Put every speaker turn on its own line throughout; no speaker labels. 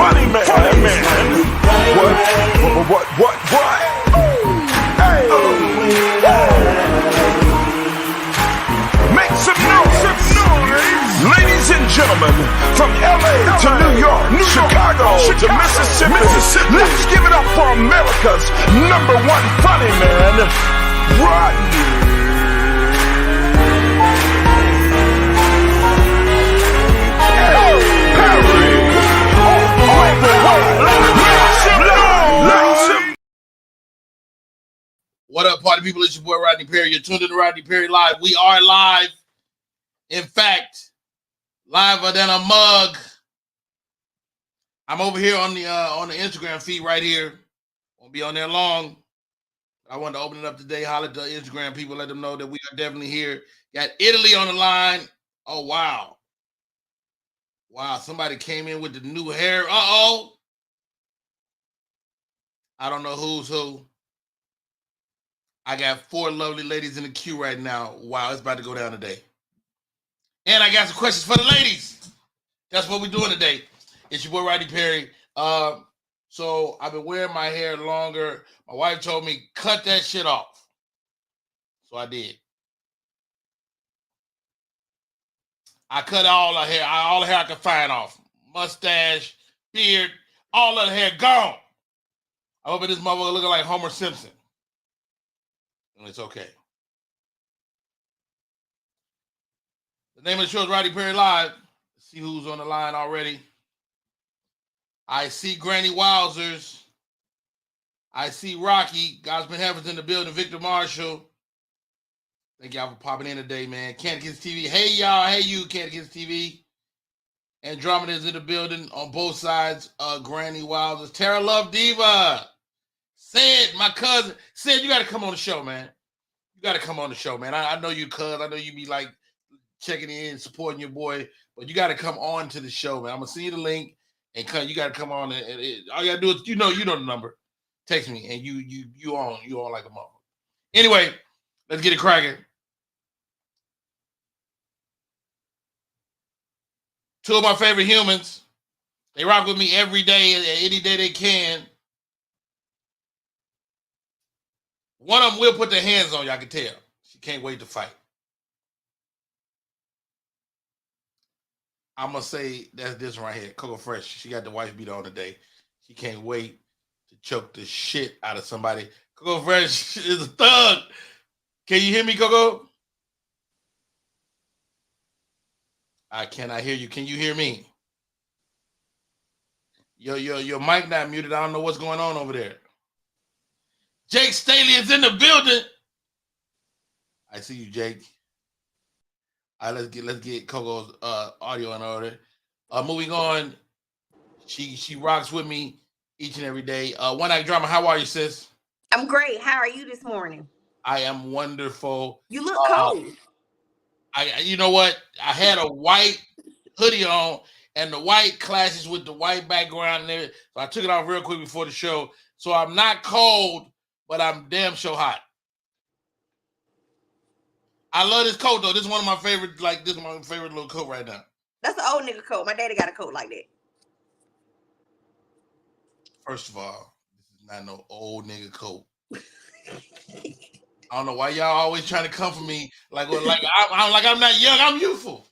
funny man. What? Hey. Make some noise. Ladies and gentlemen, from LA to New York, Chicago to Mississippi, let's give it up for America's #1 funny man, Rodney.
What up, party people? It's your boy Rodney Perry. You're tuned in to Rodney Perry Live. We are live. In fact, liver than a mug. I'm over here on the Instagram feed right here. Won't be on there long. I wanted to open it up today. Holler at the Instagram people, let them know that we are definitely here. Got Italy on the line. Oh wow. Wow, somebody came in with the new hair. Uh-oh. I don't know who's who. I got 4 lovely ladies in the queue right now. Wow, it's about to go down today. And I got some questions for the ladies. That's what we're doing today. It's your boy Rodney Perry. So I've been wearing my hair longer. My wife told me, cut that shit off. So I did. I cut all the hair I could find off. Mustache, beard, all of the hair gone. I hope this motherfucker looking like Homer Simpson. And it's okay. The name of the show is Rodney Perry Live. Let's see who's on the line already. I see Granny Wowzers. I see Rocky. God's been having in the building. Victor Marshall. Thank y'all for popping in today, man. Can't Kids TV. Hey, y'all. Hey, you, Can't Kids TV. Andromeda's in the building on both sides. Granny Wowzers. Tara Love Diva. Sid, my cousin. Sid, you got to come on the show, man. You got to come on the show, man. I know you, cuz. I know you be like checking in, supporting your boy, but you got to come on to the show, man. I'm going to send you the link, and you got to come on. And all you got to do is, you know the number. Text me, and you on like a mother. Anyway, let's get it cracking. 2 of my favorite humans. They rock with me every day, any day they can. One of them will put their hands on you, I can tell. She can't wait to fight. I'm going to say that's this one right here. Coco Fresh. She got the wife beat on today. She can't wait to choke the shit out of somebody. Coco Fresh is a thug. Can you hear me, Coco? I cannot hear you. Can you hear me? Your mic not muted. I don't know what's going on over there. Jake Staley is in the building. I see you, Jake. All right, let's get Coco's audio in order. Moving on, she rocks with me each and every day. One Night Drama, how are you, sis?
I'm great. How are you this morning?
I am wonderful.
You look cold.
You know what? I had a white hoodie on, and the white clashes with the white background and everything. So I took it off real quick before the show. So I'm not cold, but I'm damn sure hot. I love this coat though. This is one of my favorite, this is my favorite little coat right now.
That's an old nigga coat. My daddy got a coat like that.
First of all, this is not no old nigga coat. I don't know why y'all always trying to come for me I'm not young. I'm youthful.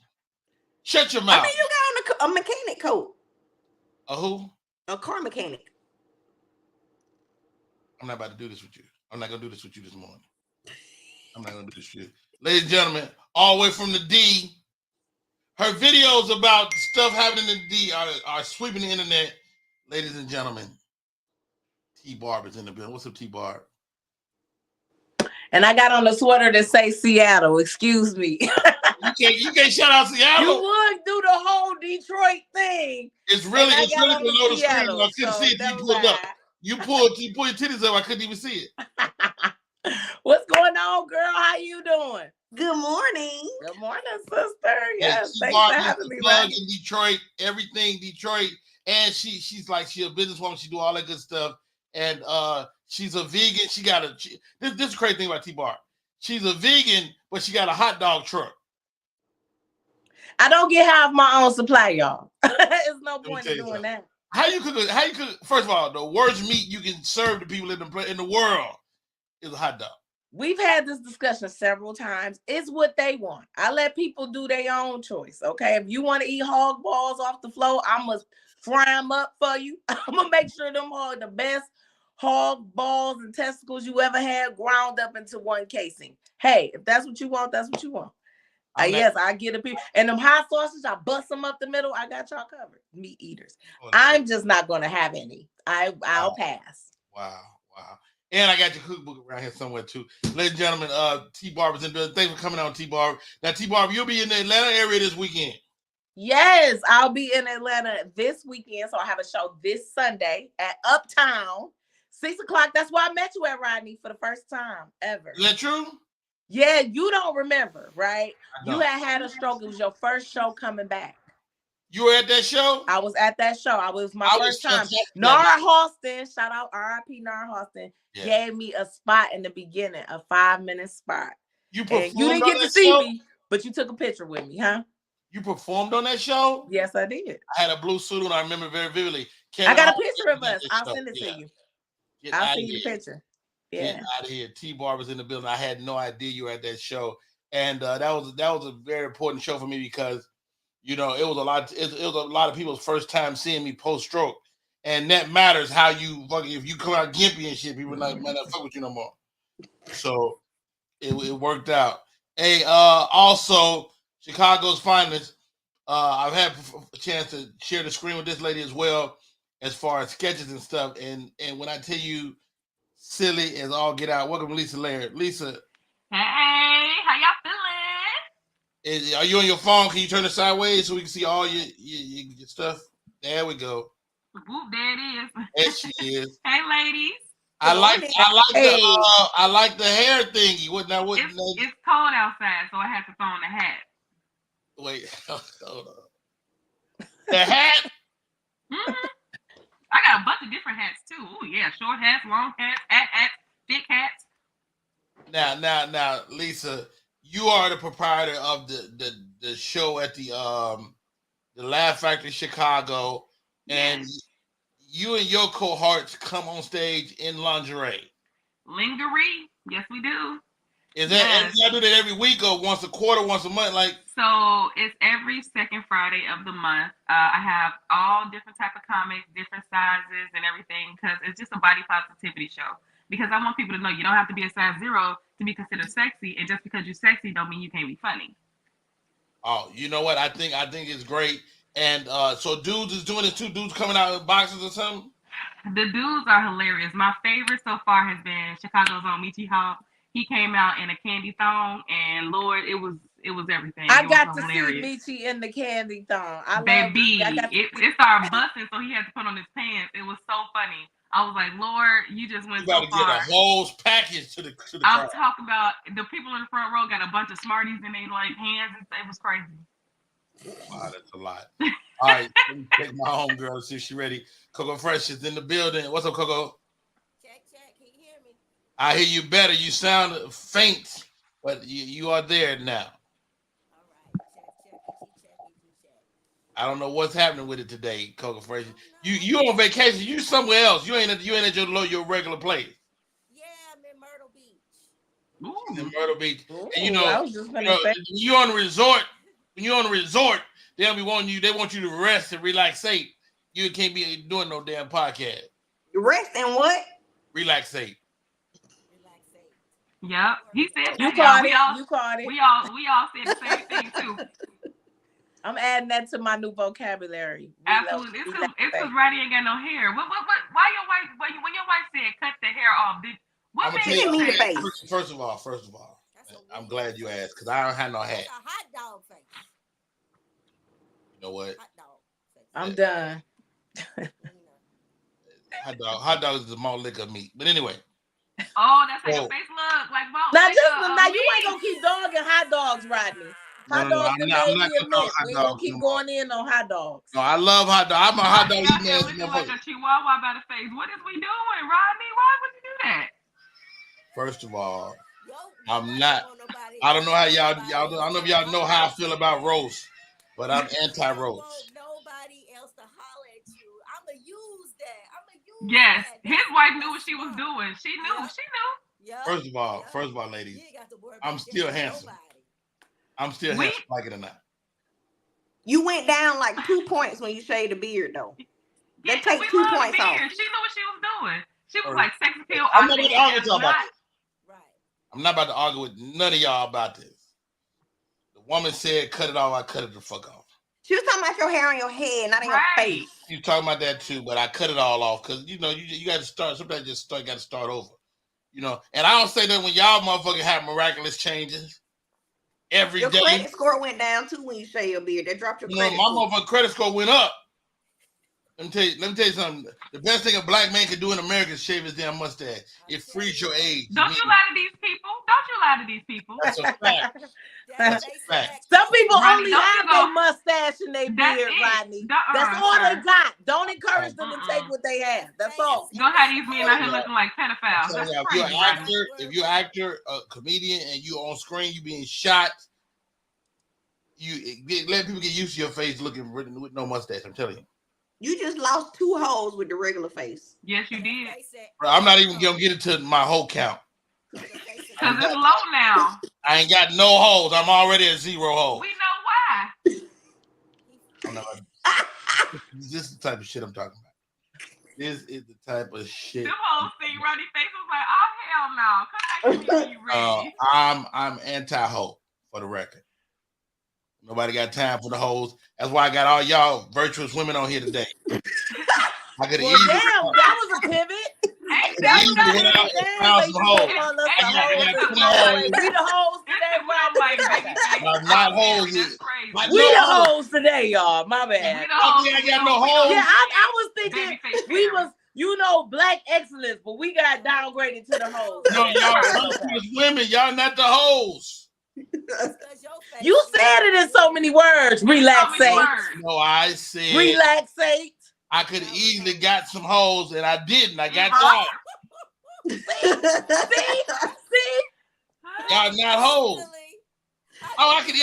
Shut your mouth.
I mean, you got on a mechanic coat.
A who?
A car mechanic.
I'm not about to do this with you. I'm not gonna do this with you this morning. I'm not gonna do this with you. Ladies and gentlemen, all the way from the D, her videos about stuff happening in the D are sweeping the internet. Ladies and gentlemen, T-Barb is in the building. What's up, T-Barb?
And I got on the sweater that say Seattle. Excuse me.
You can't shout out Seattle.
You would do the whole Detroit thing.
It's really below the screen. I couldn't see it. You pulled up. You pulled your titties up. I couldn't even see it.
What's going on, girl? How you doing? Good morning. Good morning, sister. Yes, thanks for having me.
Right in Detroit, everything Detroit, and she's like a businesswoman. She do all that good stuff, and she's a vegan. This is the crazy thing about T-Bar. She's a vegan, but she got a hot dog truck.
I don't get half my own supply, y'all. There's no point in doing that.
How you cook? First of all, the worst meat you can serve to people in the world is a hot dog.
We've had this discussion several times. It's what they want. I let people do their own choice. Okay, if you want to eat hog balls off the floor, I must fry them up for you. I'm gonna make sure them are the best hog balls and testicles you ever had ground up into one casing. Hey, if that's what you want, that's what you want. Yes, I get a piece. And them hot sausages, I bust them up the middle. I got y'all covered. Meat eaters. I'm just not gonna have any. I'll pass.
Wow. And I got your cookbook around here somewhere too. Ladies and gentlemen, T Barber's in there. Thanks for coming on, T Barber. Now, T Barber, you'll be in the Atlanta area this weekend.
Yes, I'll be in Atlanta this weekend. So I have a show this Sunday at Uptown, 6 o'clock. That's where I met you at, Rodney, for the first time ever.
Is that true?
Yeah, you don't remember, right? You had a stroke. It was your first show coming back.
You were at that show?
I was at that show. It was my first time. Nara Halston, shout out RIP Nara Halston, gave me a spot in the beginning, a 5-minute spot. You didn't get to see me, but you took a picture with me, huh?
You performed on that show?
Yes, I did.
I had a blue suit on. I remember very vividly.
I got a picture of us. I'll send it to you. I'll send you the picture. Yeah.
Get out of here. T Barber's in the building. I had no idea you were at that show. And that was a very important show for me because it was a lot of people's first time seeing me post-stroke. And that matters how you fucking, if you come out gimpy and shit, people might not fuck with you no more. So it worked out. Hey, also Chicago's finest. I've had a chance to share the screen with this lady as well, as far as sketches and stuff. And when I tell you, silly as all get out. Welcome, Lisa Laird. Lisa.
Hey, how y'all feeling?
Are you on your phone? Can you turn it sideways so we can see all your stuff? There we go.
Whoop, there it is.
There she is.
Hey, ladies.
I like the hair thingy. It's
cold outside, so I had to throw on the hat.
Wait, hold on. The hat?
Mm-hmm. I got a bunch of different hats too. Oh yeah, short hats, long hats, hats, thick hats.
Now, Lisa, you are the proprietor of the show at the Laugh Factory Chicago, and you and your cohorts come on stage in lingerie.
Lingerie? Yes, we do.
Is that y'all do that every week or once a quarter, once a month?
So it's every second Friday of the month. I have all different type of comics, different sizes and everything, because it's just a body positivity show. Because I want people to know you don't have to be a size 0 to be considered sexy, and just because you're sexy don't mean you can't be funny.
Oh, you know what? I think it's great. And so dudes is doing this too. Dudes coming out in boxes or something.
The dudes are hilarious. My favorite so far has been Chicago's own Michi Hall. He came out in a candy thong, and Lord, it was everything.
I got to see Michi in the candy thong.
It started busting, so he had to put on his pants. It was so funny. I was like, Lord, you just went so far.
Get a whole package to the
I'm talking about the people in the front row got a bunch of Smarties in their hands. It was crazy.
Wow, that's a lot. All right, let me take my homegirl to see if she's ready. Coco Fresh is in the building. What's up, Coco?
Check. Can you hear me?
I hear you better. You sound faint, but you are there now.
All right. Check.
I don't know what's happening with it today, Coco Fresh. You on vacation? You somewhere else? You ain't at your regular place.
Yeah, I'm in Myrtle Beach.
In Myrtle Beach,
Ooh,
and you're on the resort. When you're on the resort, they want you to rest and relaxate. You can't be doing no damn podcast.
Rest and what?
Relaxate.
Yep. He said
you caught it.
We all said the same thing too.
I'm adding that to my new vocabulary.
Absolutely. It's because Roddy ain't got no hair. Why your wife? When your wife said cut the hair off, what made you say?
First of all, I'm glad you asked because I don't have no hat.
That's a hot dog face.
You know what?
Hot dog face.
I'm done.
Hot dog is the malt liquor meat. But anyway.
Oh, that's how your face look like malt
liquor. Now you ain't gonna keep dogging hot dogs, Rodney. Hot dogs, we ain't gonna keep going in on hot dogs.
No, I love hot dogs. I'm a hot dog eating ass
motherfucker. Like a chihuahua by the face. What is we doing, Rodney? Why would you do that?
First of all, I'm not. I don't know how y'all. I don't know if y'all know how I feel about roast, but I'm anti-roast.
Nobody else to holler at you. I'm a
Yes, his wife knew what she was doing. She knew. She knew.
First of all, ladies, I'm still handsome. I'm still handsome, like it or not.
You went down like 2 points when you shaved the beard, though. That takes 2 points off.
She knew what she was doing. She was like sex appeal.
I'm not going to argue with y'all about this. I'm not about to argue with none of y'all about this. The woman said, cut it off. I cut it the fuck off.
She was talking about your hair on your head, not on your face.
You talking about that too, but I cut it all off because you got to start. Sometimes you got to start over. And I don't say that when y'all motherfuckers have miraculous changes every day.
Your credit score went down too when you shaved your beard. That dropped your credit
my
score.
motherfucking credit score went up. Let me tell you something. The best thing a black man can do in America is shave his damn mustache. It frees your age.
Don't you lie to these people. Don't you lie to these people.
That's a fact. That's a fact.
Some people
Rodney,
only have their mustache and their beard, Rodney. That's all they got. Don't encourage them to take what they have. That's all.
Don't have these men out here looking like pedophiles. That's crazy,
if you're an actor, a comedian, and you on screen, you being shot, let people get used to your face looking with no mustache. I'm telling you.
You just lost 2 holes with the regular face.
Yes, you did.
Bro, I'm not even gonna get into my whole count.
Because it's low now.
I ain't got no holes. I'm already at 0 holes.
We know why.
This is the type of shit I'm talking about. This is the type of shit.
Them hoes thing, Rodney face was like, oh hell no. Come back to me when you ready.
I'm anti-hoe for the record. Nobody got time for the hoes. That's why I got all y'all virtuous women on here today. I could have
damn, that was a pivot. That was we the hoes today,
not hoes.
We the hoes today, y'all. My bad.
I got no hoes.
Yeah, I was thinking we was, black excellence, but we got downgraded to the hoes.
No, y'all virtuous women. Y'all not the hoes.
You said it in so many words. Relaxate.
No, I said
relaxate.
I could have easily got some hoes, and I didn't. I got tired.
See?
Y'all not hoes. Oh, I could.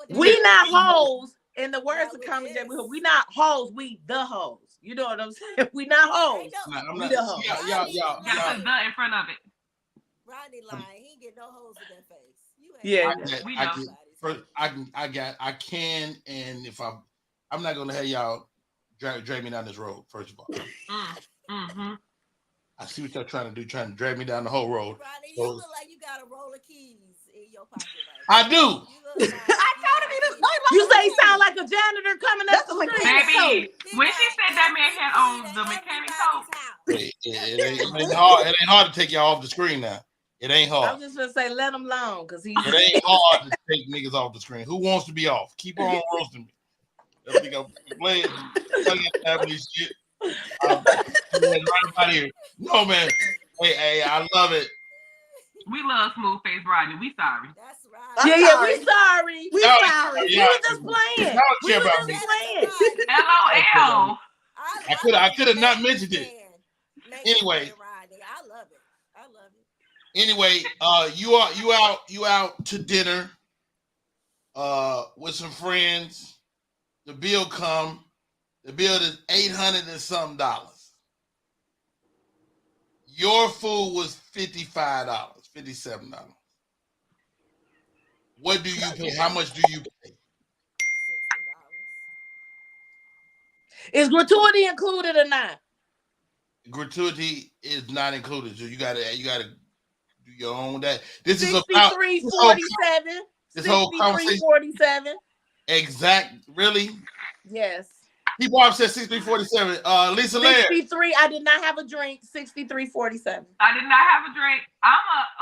No. We not hoes. In the words of Common J, we not hoes. We the hoes. You know what I'm saying? We not hoes.
We the hoes.
Y'all put the in front of it.
Rodney lying. He ain't get no hoes in that face.
I can, and if I'm not gonna have y'all drag me down this road. First of all, I see what y'all trying to do, trying to drag me down the whole road.
Rodney, you look like you got a roll of keys in your pocket.
I do.
I told him he looked like
you say he sound like a janitor coming up the street.
Baby, when she said that man had on the mechanic coat,
it ain't hard. It ain't hard to take y'all off the screen now. It ain't hard.
I'm just gonna say let him alone because he.
It ain't hard to take niggas off the screen. Who wants to be off? Keep on roasting me. I think I'm playing shit. Right out here. No man. Hey, I love it.
We love smooth face Rodney. We sorry.
That's right.
Yeah, we sorry.
We sorry.
We was just playing.
Y'all care about me.
LOL.
I could have not mentioned it. Anyway.
I love it.
Anyway, you out to dinner with some friends. The bill come. The bill is $800 and something. Your food was $55, $57. What do you pay? How much do you pay?
$60. Is gratuity included or not?
Gratuity is not included, so you gotta do your own that. This is
$63.47.
This whole conversation.
$63.47.
Exact, really?
Yes.
People have said $63.47. Lisa Laird.
63. I did not have a drink. $63.47.
I did not have a drink.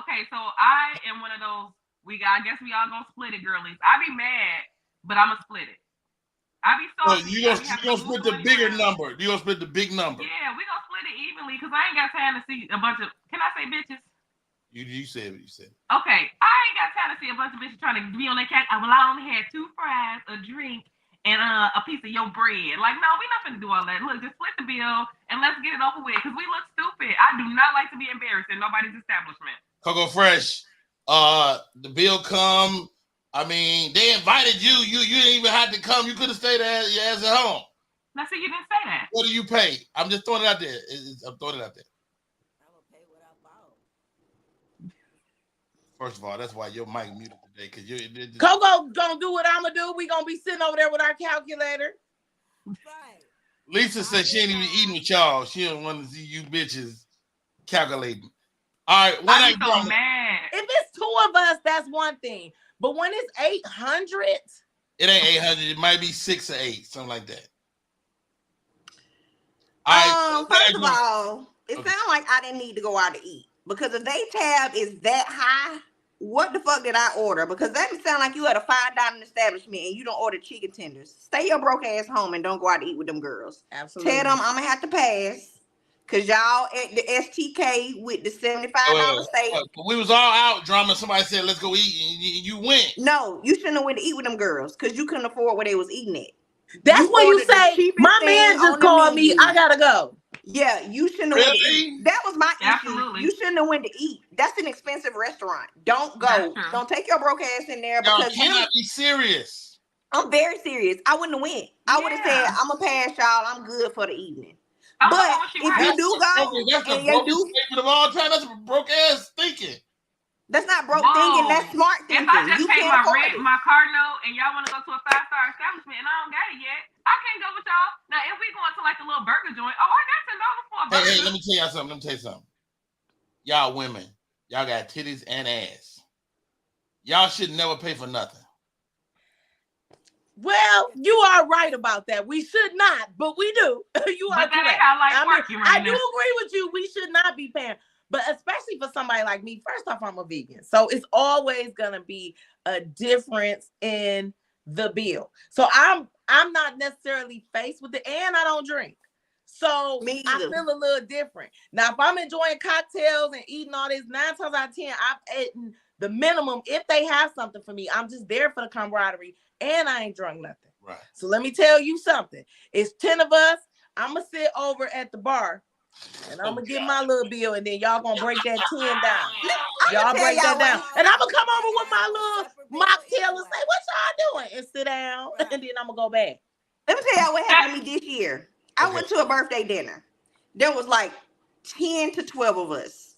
Okay. So I am one of those. I guess we all gonna split it, girlies. I be mad, but I'ma split it. I be so.
You gonna split the bigger number? You gonna split the big number?
Yeah, we gonna split it evenly because I ain't got time to see a bunch of. Can I say bitches?
You said what you said.
Okay, I ain't got time to see a bunch of bitches trying to be on their cat. I only had 2 fries, a drink, and a piece of your bread. Like, no, we not finna do all that. Look, just split the bill and let's get it over with because we look stupid. I do not like to be embarrassed in nobody's establishment.
Coco Fresh, the bill come. I mean, they invited you. You didn't even have to come. You could have stayed your ass at home.
No, so you didn't say that.
What do you pay? I'm just throwing it out there. I'm throwing it out there.
I'm gonna pay what I bought.
First of all, that's why your mic muted today, because you.
Coco gonna do what I'm gonna do. We gonna be sitting over there with our calculator.
Right.
Lisa said she ain't even eating with y'all. She don't want to see you bitches calculating. All right, when
I'm so mad.
If it's 2 of us, that's one thing. But when it's 800,
it ain't 800. It might be 6 or 8, something like that.
First of all, it sounds like I didn't need to go out to eat, because if they tab is that high, what the fuck did I order? Because that sound like you at a fine dining establishment and you don't order chicken tenders. Stay your broke ass home and don't go out to eat with them girls.
Absolutely.
Tell them I'm gonna have to pass, because y'all at the STK with the $75 steak.
We was all out drumming. Somebody said, let's go eat, and you went.
No, you shouldn't have went to eat with them girls, because you couldn't afford what they was eating at.
That's when you say, my man just called me, I gotta go.
Yeah, you shouldn't have went to eat. That was my issue. You shouldn't have went to eat. That's an expensive restaurant. Don't go. Don't take your broke ass in there, because
you cannot be serious.
I'm very serious. I wouldn't have went. I would have said, I'm gonna pass y'all. I'm good for the evening. But if you do go,
that's the brokest statement of all time. That's broke ass thinking.
That's not broke thinking. That's smart thinking.
If I just paid my rent,
it.
my car note, and y'all want to go to a 5-star establishment and I don't got it yet, I can't go with y'all. Now, if we going to like a little burger joint, I got $10 for a burger.
Hey, let me tell y'all something. Y'all women, y'all got titties and ass. Y'all should never pay for nothing.
Well, you are right about that. We should not, but we do. You are correct. I do agree with you. We should not be paying. But especially for somebody like me, first off, I'm a vegan. So it's always going to be a difference in the bill. So I'm not necessarily faced with it, and I don't drink. So I feel a little different. Now, if I'm enjoying cocktails and eating all this, 9 times out of 10, I've eaten the minimum. If they have something for me, I'm just there for the camaraderie, and I ain't drunk nothing.
Right. So
let me tell you something. It's 10 of us. I'm going to sit over at the bar. And I'm gonna get my little bill, and then y'all gonna break that 10 down. Y'all break that down. And I'm gonna come over with my little mocktail and say, what y'all doing? And sit down, and then I'm gonna go back.
Let me tell y'all what happened to me this year. I went to a birthday dinner. There was like 10 to 12 of us.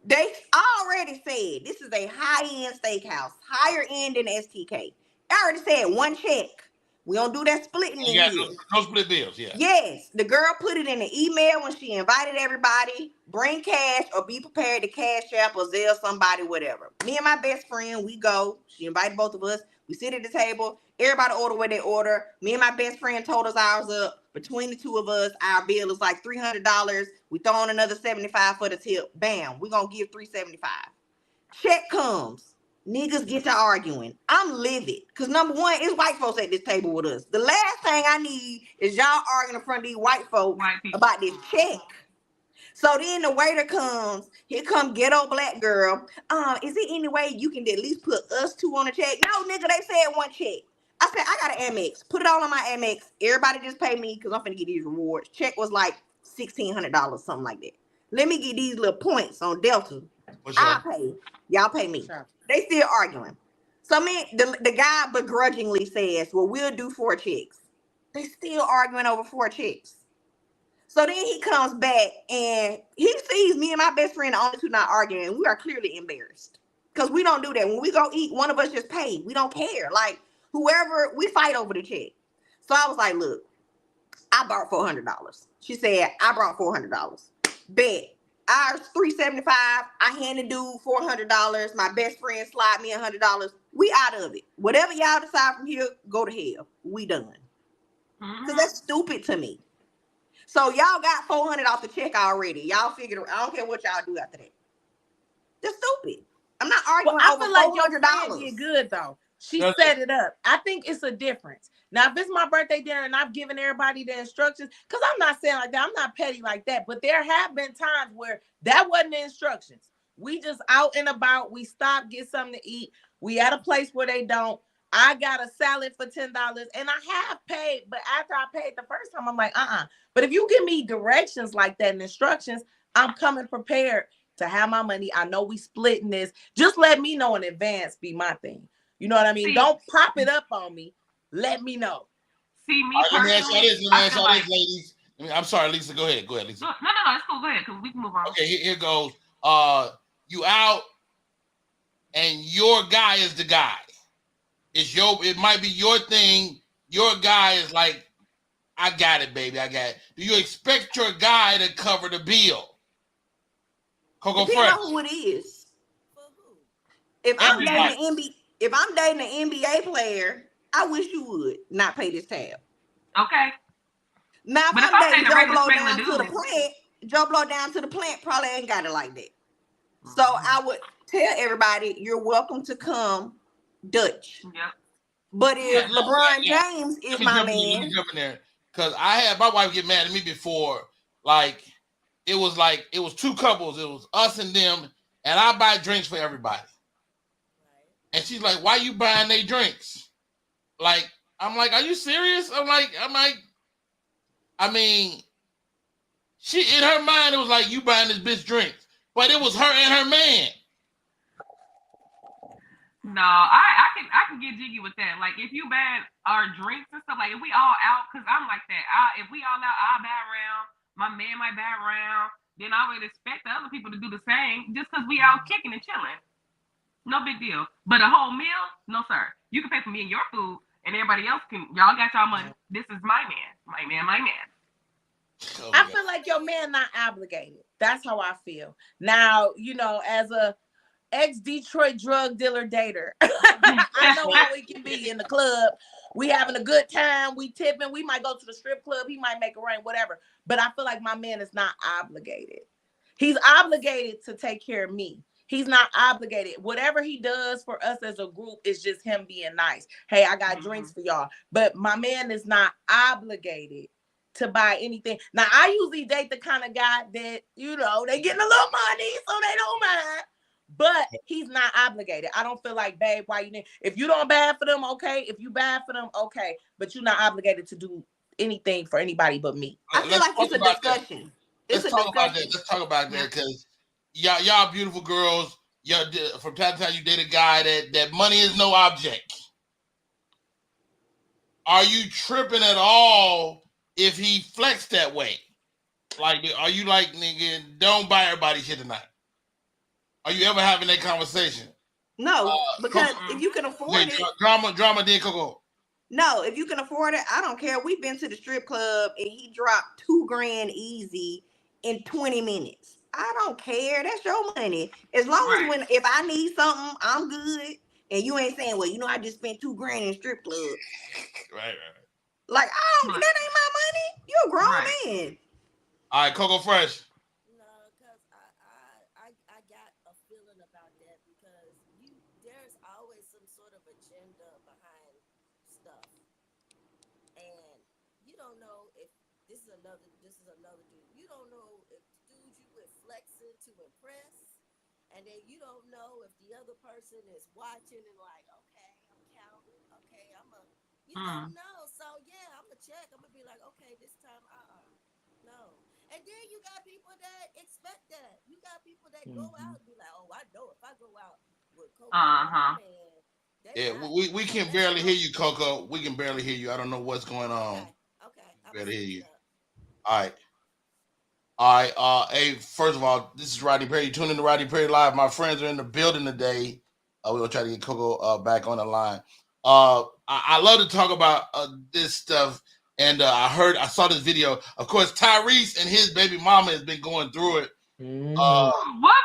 They already said this is a high-end steakhouse, higher end than STK. I already said 1 check. We don't do that splitting in here.
No split bills, yeah.
Yes, the girl put it in the email when she invited everybody. Bring cash or be prepared to cash app or Zelle somebody, whatever. Me and my best friend, we go. She invited both of us. We sit at the table. Everybody order what they order. Me and my best friend told us ours up. Between the 2 of us, our bill is like $300. We throw on another $75 for the tip. Bam, we gonna give $375. Check comes. Niggas get to arguing. I'm livid. Because number one, it's white folks at this table with us. The last thing I need is y'all arguing in front of these white folks about this check. So then the waiter comes. Here come ghetto black girl. Is there any way you can at least put us 2 on the check? No, nigga, they said 1 check. I said, I got an Amex. Put it all on my Amex. Everybody just pay me because I'm finna get these rewards. Check was like $1,600, something like that. Let me get these little points on Delta. I'll pay. Y'all pay me. Sure. They still arguing. So the guy begrudgingly says, well, we'll do 4 checks. They still arguing over 4 checks. So then he comes back and he sees me and my best friend, the only 2 not arguing, and we are clearly embarrassed. Because we don't do that. When we go eat, one of us just pay. We don't care. Like, whoever, we fight over the check. So I was like, look, I brought $400. She said, I brought $400. Bet. Ours $375. I handed dude $400. My best friend slide me $100. We out of it. Whatever y'all decide from here, go to hell. We done. Because that's stupid to me. So y'all got $400 off the check already. Y'all figure, I don't care what y'all do after that. That's stupid. I'm not arguing over $400.
I feel like your friend did good though. She set it up. I think it's a difference. Now, if it's my birthday dinner and I've given everybody the instructions, because I'm not saying like that, I'm not petty like that, but there have been times where that wasn't the instructions. We just out and about, we stop, get something to eat. We at a place where they don't. I got a salad for $10 and I have paid, but after I paid the first time, I'm like, But if you give me directions like that and instructions, I'm coming prepared to have my money. I know we splitting this. Just let me know in advance, be my thing. You know what I mean? Don't pop it up on me. Let me know.
See me
All right, let me ask y'all
personally.
this. Let me
I
ask
feel
y'all
like
this, ladies. I'm sorry, Lisa. Go ahead. Go ahead, Lisa.
no, it's cool. Go ahead, because we can move on.
Okay, here goes. You out, and your guy is the guy. It might be your thing. Your guy is like, I got it, baby. I got it. Do you expect your guy to cover the bill? Coco
Depending
Fresh.
on who it is.
For who?
If I'm
Everybody.
dating an NBA player, I wish you would not pay this tab.
Okay.
Now, if
But if
I'm
I'm
dating
dating a
Joe
regular
Blow down to the
dude,
plant, Joe Blow down to the plant probably ain't got it like that. So I would tell everybody, you're welcome to come Dutch.
Yep.
But if
Yeah,
LeBron
yeah.
James is
Let me
my
jump
man,
in there. Because I had my wife get mad at me before. Like it was two couples. It was us and them. And I buy drinks for everybody.
Right.
And she's like, why you buying their drinks? Like, I'm like, are you serious? I'm like, I mean, she in her mind, it was like you buying this bitch drinks. But it was her and her man.
No, I can get jiggy with that. Like if you ban our drinks and stuff, like if we all out, cause I'm like that. If we all out, I'll buy around. My man might buy around. Then I would expect the other people to do the same, just cause we out kicking and chilling. No big deal. But a whole meal, no sir. You can pay for me and your food, and everybody else can. Y'all got y'all money. This is my man, my man, my man.
Oh,
I feel like your man not obligated. That's how I feel. Now, as a ex-Detroit drug dealer dater, I know how it can be in the club. We having a good time. We tipping. We might go to the strip club. He might make a rain, whatever. But I feel like my man is not obligated. He's obligated to take care of me. He's not obligated. Whatever he does for us as a group is just him being nice. Hey, I got drinks for y'all. But my man is not obligated to buy anything. Now, I usually date the kind of guy that, they getting a little money, so they don't mind. But he's not obligated. I don't feel like, babe, why you need? If you don't buy for them, okay. If you buy for them, okay. But you're not obligated to do anything for anybody but me.
I feel like it's a discussion.
Let's talk about that. Let's talk about that because y'all beautiful girls. Y'all from time to time you date a guy that money is no object. Are you tripping at all if he flexed that way? Like, are you like, nigga, don't buy everybody shit tonight? Are you ever having that conversation?
No, because if you can afford it.
Drama did Coco.
No, if you can afford it, I don't care. We've been to the strip club and he dropped $2,000 easy in 20 minutes. I don't care. That's your money. As long as if I need something, I'm good. And you ain't saying, well, I just spent $2,000 in strip club.
Right.
Like, that ain't my money. You a grown man.
All right, Coco Fresh.
No, because I got a feeling about that because there's always some sort of agenda behind stuff, and you don't know if this is another dude. You don't know if the dude you with flexing to impress, and then you don't know if the other person is watching and like, okay, I'm counting, okay, you don't know. So yeah, I'm gonna check. I'm gonna be like, okay, this time, no. And then you got people that expect that. You got people that go out and be like, oh, I know if I go out with Coco,
yeah, we can barely hear you, Coco. We can barely hear you. I don't know what's going on.
Okay.
Barely hear you. All right. Hey, first of all, this is Rodney Perry. You tune in to Rodney Perry Live. My friends are in the building today. We're gonna try to get Coco back on the line. I love to talk about this stuff. And I saw this video. Of course, Tyrese and his baby mama has been going through it.
What more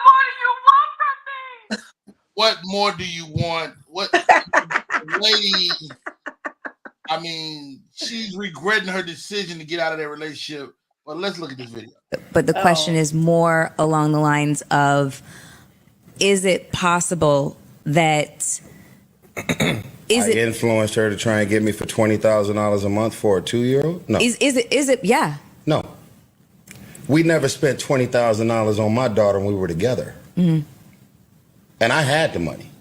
do you want from me?
What more do you want? What lady? I mean, she's regretting her decision to get out of that relationship. Well, let's look at this video.
But the question is more along the lines of, is it possible that
I influenced her to try and get me for $20,000 a month for a 2-year-old? No.
Is it? Yeah.
No. We never spent $20,000 on my daughter when we were together. Mm-hmm. And I had the money.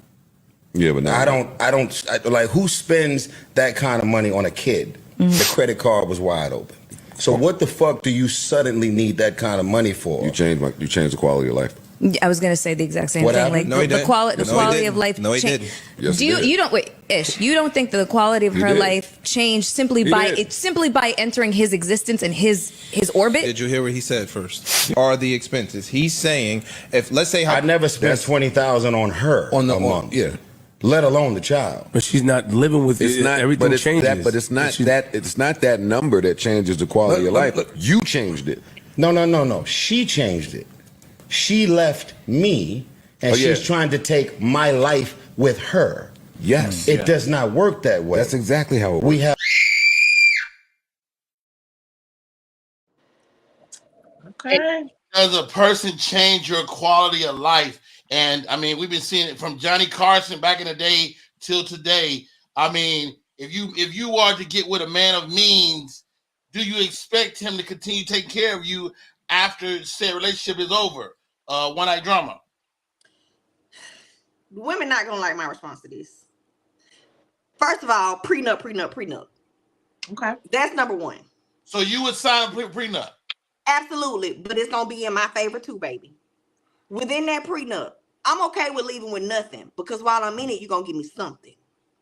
Yeah, but now
I don't like, who spends that kind of money on a kid? Mm-hmm. The credit card was wide open. So what the fuck do you suddenly need that kind of money for?
You change the quality of life.
I was going to say the exact same
What
thing.
happened?
Like
No, he
the
didn't.
quality
No, he
quality of
didn't.
life.
No, he didn't.
Yes,
Do
he did.
you don't wait, Ish? You don't think that the quality of
He
her
did.
life changed simply
He
by
did.
simply by entering his existence and his orbit?
Did you hear what he said first? Are the expenses? He's saying, if let's say
I never spent $20,000 on her
On the
a month.
yeah.
Let alone the child.
But she's not living with
It's
it.
not
Everything
but it's
changes.
That, but it's not that. It's not that number that changes the quality of life. You changed it.
No. She changed it. She left me, and
Oh, yeah.
she's trying to take my life with her.
Yes.
It does not work that way.
That's exactly how it works.
We have.
Okay.
Does a person change your quality of life? And I mean, we've been seeing it from Johnny Carson back in the day till today. I mean, if you are to get with a man of means, do you expect him to continue taking care of you after said relationship is over? One Night Drama.
Women not gonna like my response to this. First of all, prenup.
Okay.
That's number one.
So you would sign a prenup?
Absolutely, but it's gonna be in my favor too, baby. Within that prenup, I'm okay with leaving with nothing because while I'm in it, you're gonna give me something.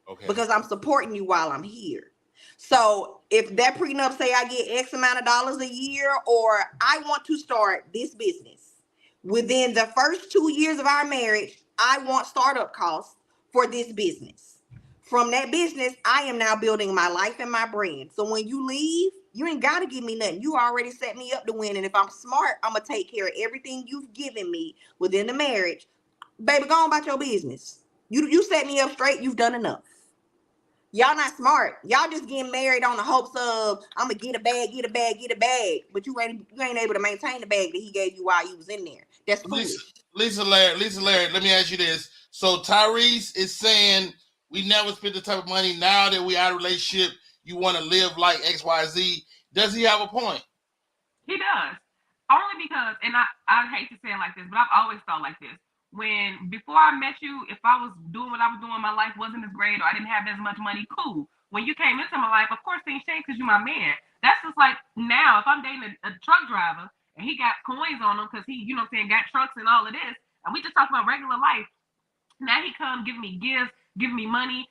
Okay.
Because I'm supporting you while I'm here. So if that prenup say I get X amount of dollars a year, or I want to start this business within the first 2 years of our marriage, I want startup costs for this business. From that business, I am now building my life and my brand. So when you leave, you ain't got to give me nothing. You already set me up to win. And if I'm smart, I'm going to take care of everything you've given me within the marriage. Baby, go on about your business. You set me up straight. You've done enough. Y'all not smart. Y'all just getting married on the hopes of I'm gonna get a bag, but you ain't able to maintain the bag that he gave you while you was in there. That's foolish.
Lisa Larry, let me ask you this. So Tyrese is saying we never spent the type of money. Now that we out of a relationship, you want to live like XYZ. Does he have a point?
He does. Only because, and I hate to say it like this, but I've always felt like this. When before I met you, if I was doing what I was doing, my life wasn't as great, or I didn't have as much money, cool. When you came into my life, of course things changed because you're my man. That's just like now, if I'm dating a truck driver and he got coins on him because he, you know what I'm saying, got trucks and all of this, and we just talk about regular life. Now he come giving me gifts, giving me money,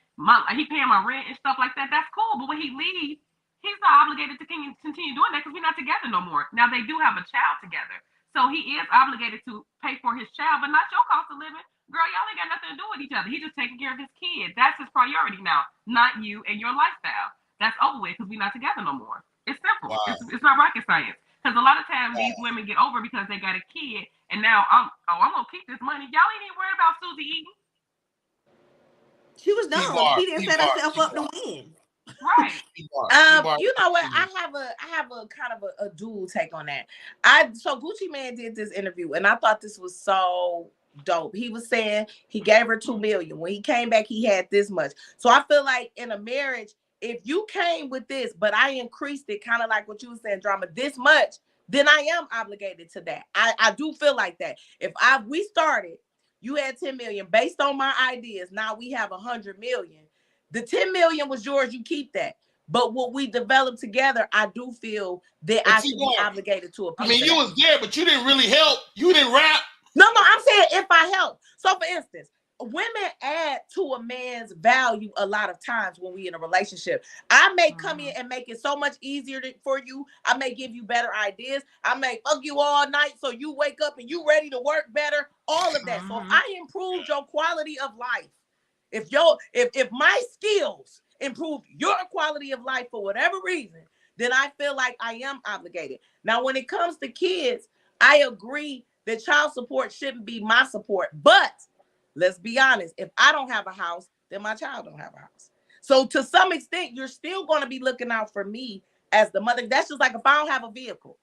he paying my rent and stuff like that. That's cool. But when he leaves, he's not obligated to continue doing that because we're not together no more. Now they do have a child together. So he is obligated to pay for his child, but not your cost of living. Girl, y'all ain't got nothing to do with each other. He's just taking care of his kids. That's his priority now, not you and your lifestyle. That's over with because we're not together no more. It's simple.
Wow.
It's not rocket science. Because a lot of times these women get over because they got a kid, and now I'm gonna keep this money. Y'all ain't even worried about Susie eating.
She was dumb. She didn't set herself up to win.
Right.
You know what? I have a kind of a dual take on that. So Gucci Mane did this interview, and I thought this was so dope. He was saying he gave her $2 million. When he came back, he had this much. So I feel like in a marriage, if you came with this, but I increased it, kind of like what you were saying, Drama, this much, then I am obligated to that. I do feel like that. If we started, you had 10 million based on my ideas. Now we have 100 million. The 10 million was yours. You keep that. But what we developed together, I do feel that I should be obligated to a piece.
I mean, you was there, but you didn't really help. You didn't rap.
No, I'm saying if I help. So for instance, women add to a man's value a lot of times when we in a relationship. I may come in and make it so much easier for you. I may give you better ideas. I may fuck you all night so you wake up and you ready to work better. All of that. So if I improved your quality of life, if my skills improve your quality of life for whatever reason, then I feel like I am obligated. Now, when it comes to kids, I agree that child support shouldn't be my support. But let's be honest, if I don't have a house, then my child don't have a house. So to some extent, you're still going to be looking out for me as the mother. That's just like if I don't have a vehicle.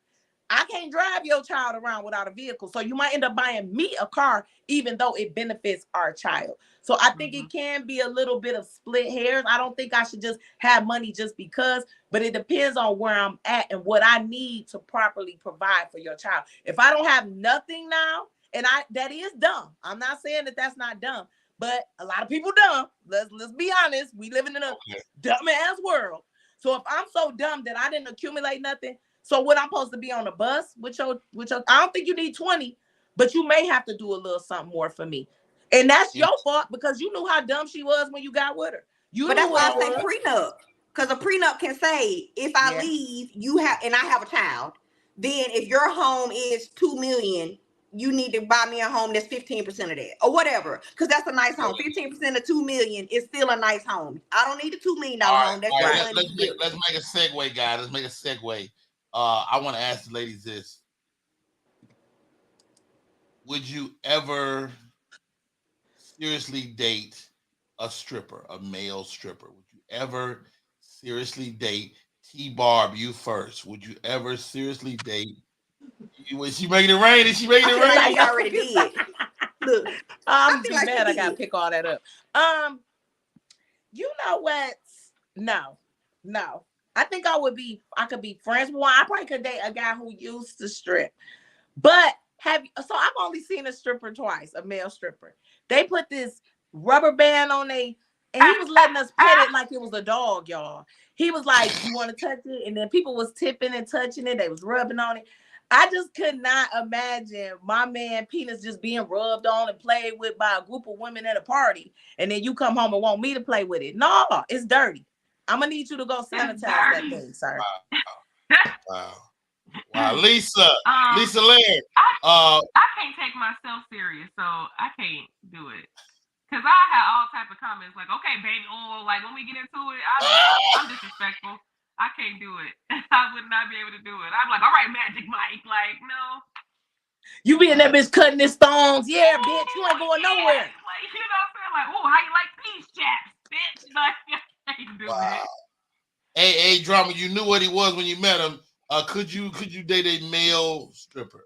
I can't drive your child around without a vehicle. So you might end up buying me a car, even though it benefits our child. So I think it can be a little bit of split hairs. I don't think I should just have money just because, but it depends on where I'm at and what I need to properly provide for your child. If I don't have nothing now, and that is dumb. I'm not saying that that's not dumb, but a lot of people dumb. Let's be honest. We living in a dumb ass world. So if I'm so dumb that I didn't accumulate nothing, so what I'm supposed to be on the bus with your I don't think you need 20, but you may have to do a little something more for me. And that's your fault because you knew how dumb she was when you got with her.
But that's why I say prenup. Because a prenup can say, if I leave, you have, and I have a child, then if your home is $2 million, you need to buy me a home that's 15% of that, or whatever. Because that's a nice home. 15% of $2 million is still a nice home. I don't need a $2 million home. That's
let's make a segue, guys. Let's make a segue. I want to ask the ladies this: would you ever seriously date a stripper, a male stripper? Would you ever seriously date T-Barb? You first. Would you ever seriously date? Was she making it rain? Is she making it rain?
Like I already did. Look,
I'm be mad. I gotta pick all that up. You know what? No. I think I could be friends with one. I probably could date a guy who used to strip. But I've only seen a stripper twice, a male stripper. They put this rubber band on and he was letting us pet it like it was a dog, y'all. He was like, "You want to touch it?" And then people was tipping and touching it. They was rubbing on it. I just could not imagine my man penis just being rubbed on and played with by a group of women at a party, and then you come home and want me to play with it. No, it's dirty. I'm gonna need you to go sanitize that thing, sir.
Wow, Lisa Laird.
I can't take myself serious, so I can't do it. Cause I had all type of comments like, "Okay, baby oil." Like when we get into it, I'm disrespectful. I can't do it. I would not be able to do it. I'm like, "All right, Magic Mike." Like, no.
You be in that bitch cutting his thongs. Yeah, bitch, you ain't going nowhere.
Like, you know what I'm saying? Like, oh, how you like peace chaps, bitch? Like, I can't do it.
Hey, Drama, you knew what he was when you met him. Could you date a male stripper?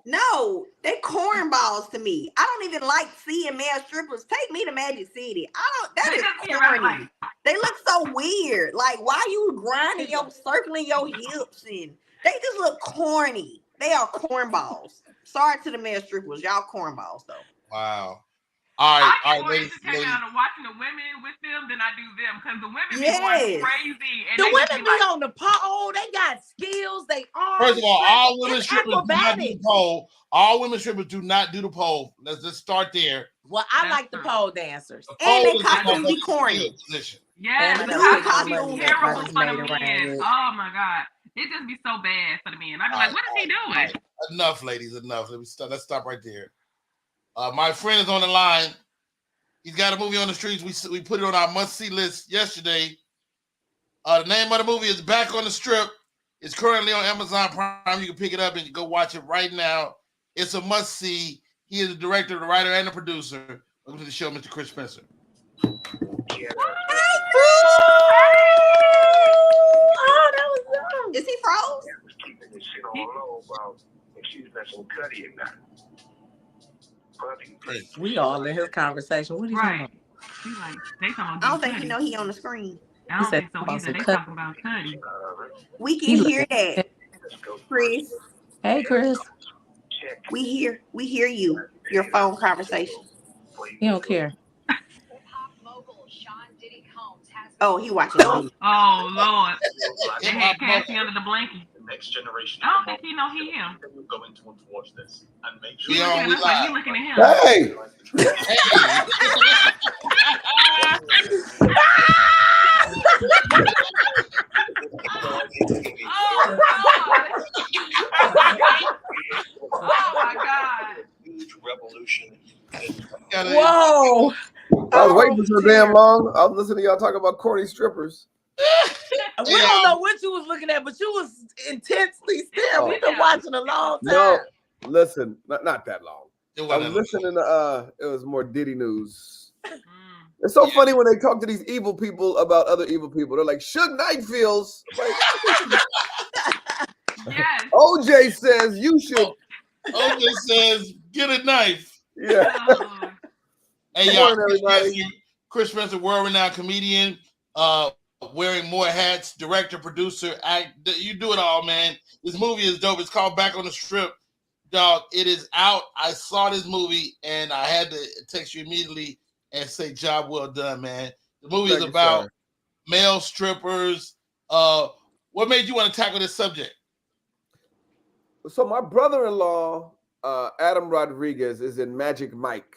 No, they cornballs to me. I don't even like seeing male strippers. Take me to Magic City. That is corny. They look so weird. Like, why you grinding circling your hips, and they just look corny. They are cornballs. Sorry to the male strippers, y'all cornballs though.
Wow. All right,
I get more entertainment out of watching the women with them than I do them, because the women be going crazy. And
the women be on the pole. They got skills. They are.
First of all, all women strippers do not do the pole. All women strippers do not do the pole. Let's just start there.
Well, I like the pole dancers.
And they costumes be corny.
Yes, the costumes be terrible for the men. Oh my God. It just be so bad for the men. I be like, what is he doing?
Enough, ladies, enough. Let's stop right there. My friend is on the line. He's got a movie on the streets. We put it on our must-see list yesterday. The name of the movie is Back on the Strip. It's currently on Amazon Prime. You can pick it up and go watch it right now. It's a must-see. He is the director, the writer, and the producer. Welcome to the show, Mr. Chris Spencer.
Oh, that was dumb.
Is he froze?
Keeping this shit on low about if she's messing with Cuddy or not.
We all in his conversation. What are you talking about?
He's like, they talking about
I don't think he know he on the screen.
I don't think so either. They talking about Cuddy.
We can hear that, Chris.
Hey, Chris.
We hear you. Your phone conversation.
He don't care.
Oh, he watching.
Oh Lord. They had Cassie under the blanket.
Next generation.
I don't think he know he him.
Go into and watch this and make sure.
Yeah, that's like you looking at him.
Hey.
Oh my God.
Huge revolution.
Whoa.
I was waiting for so damn long. I was listening to y'all talk about corny strippers.
We don't know what you was looking at, but you was intensely still. We've been watching a long time.
No, listen, not that long. I was listening to it was more Diddy news. It's so funny when they talk to these evil people about other evil people. They're like, Suge Knight feels like
yes.
OJ says you should.
OJ says get a knife.
Yeah.
Hey y'all, Chris Spencer, world-renowned comedian, wearing more hats, director, producer, you do it all, man. This movie is dope. It's called Back on the Strip. Dog, it is out. I saw this movie and I had to text you immediately and say job well done, man. The movie is about male strippers. What made you want to tackle this subject?
So my brother-in-law Adam Rodriguez is in Magic Mike.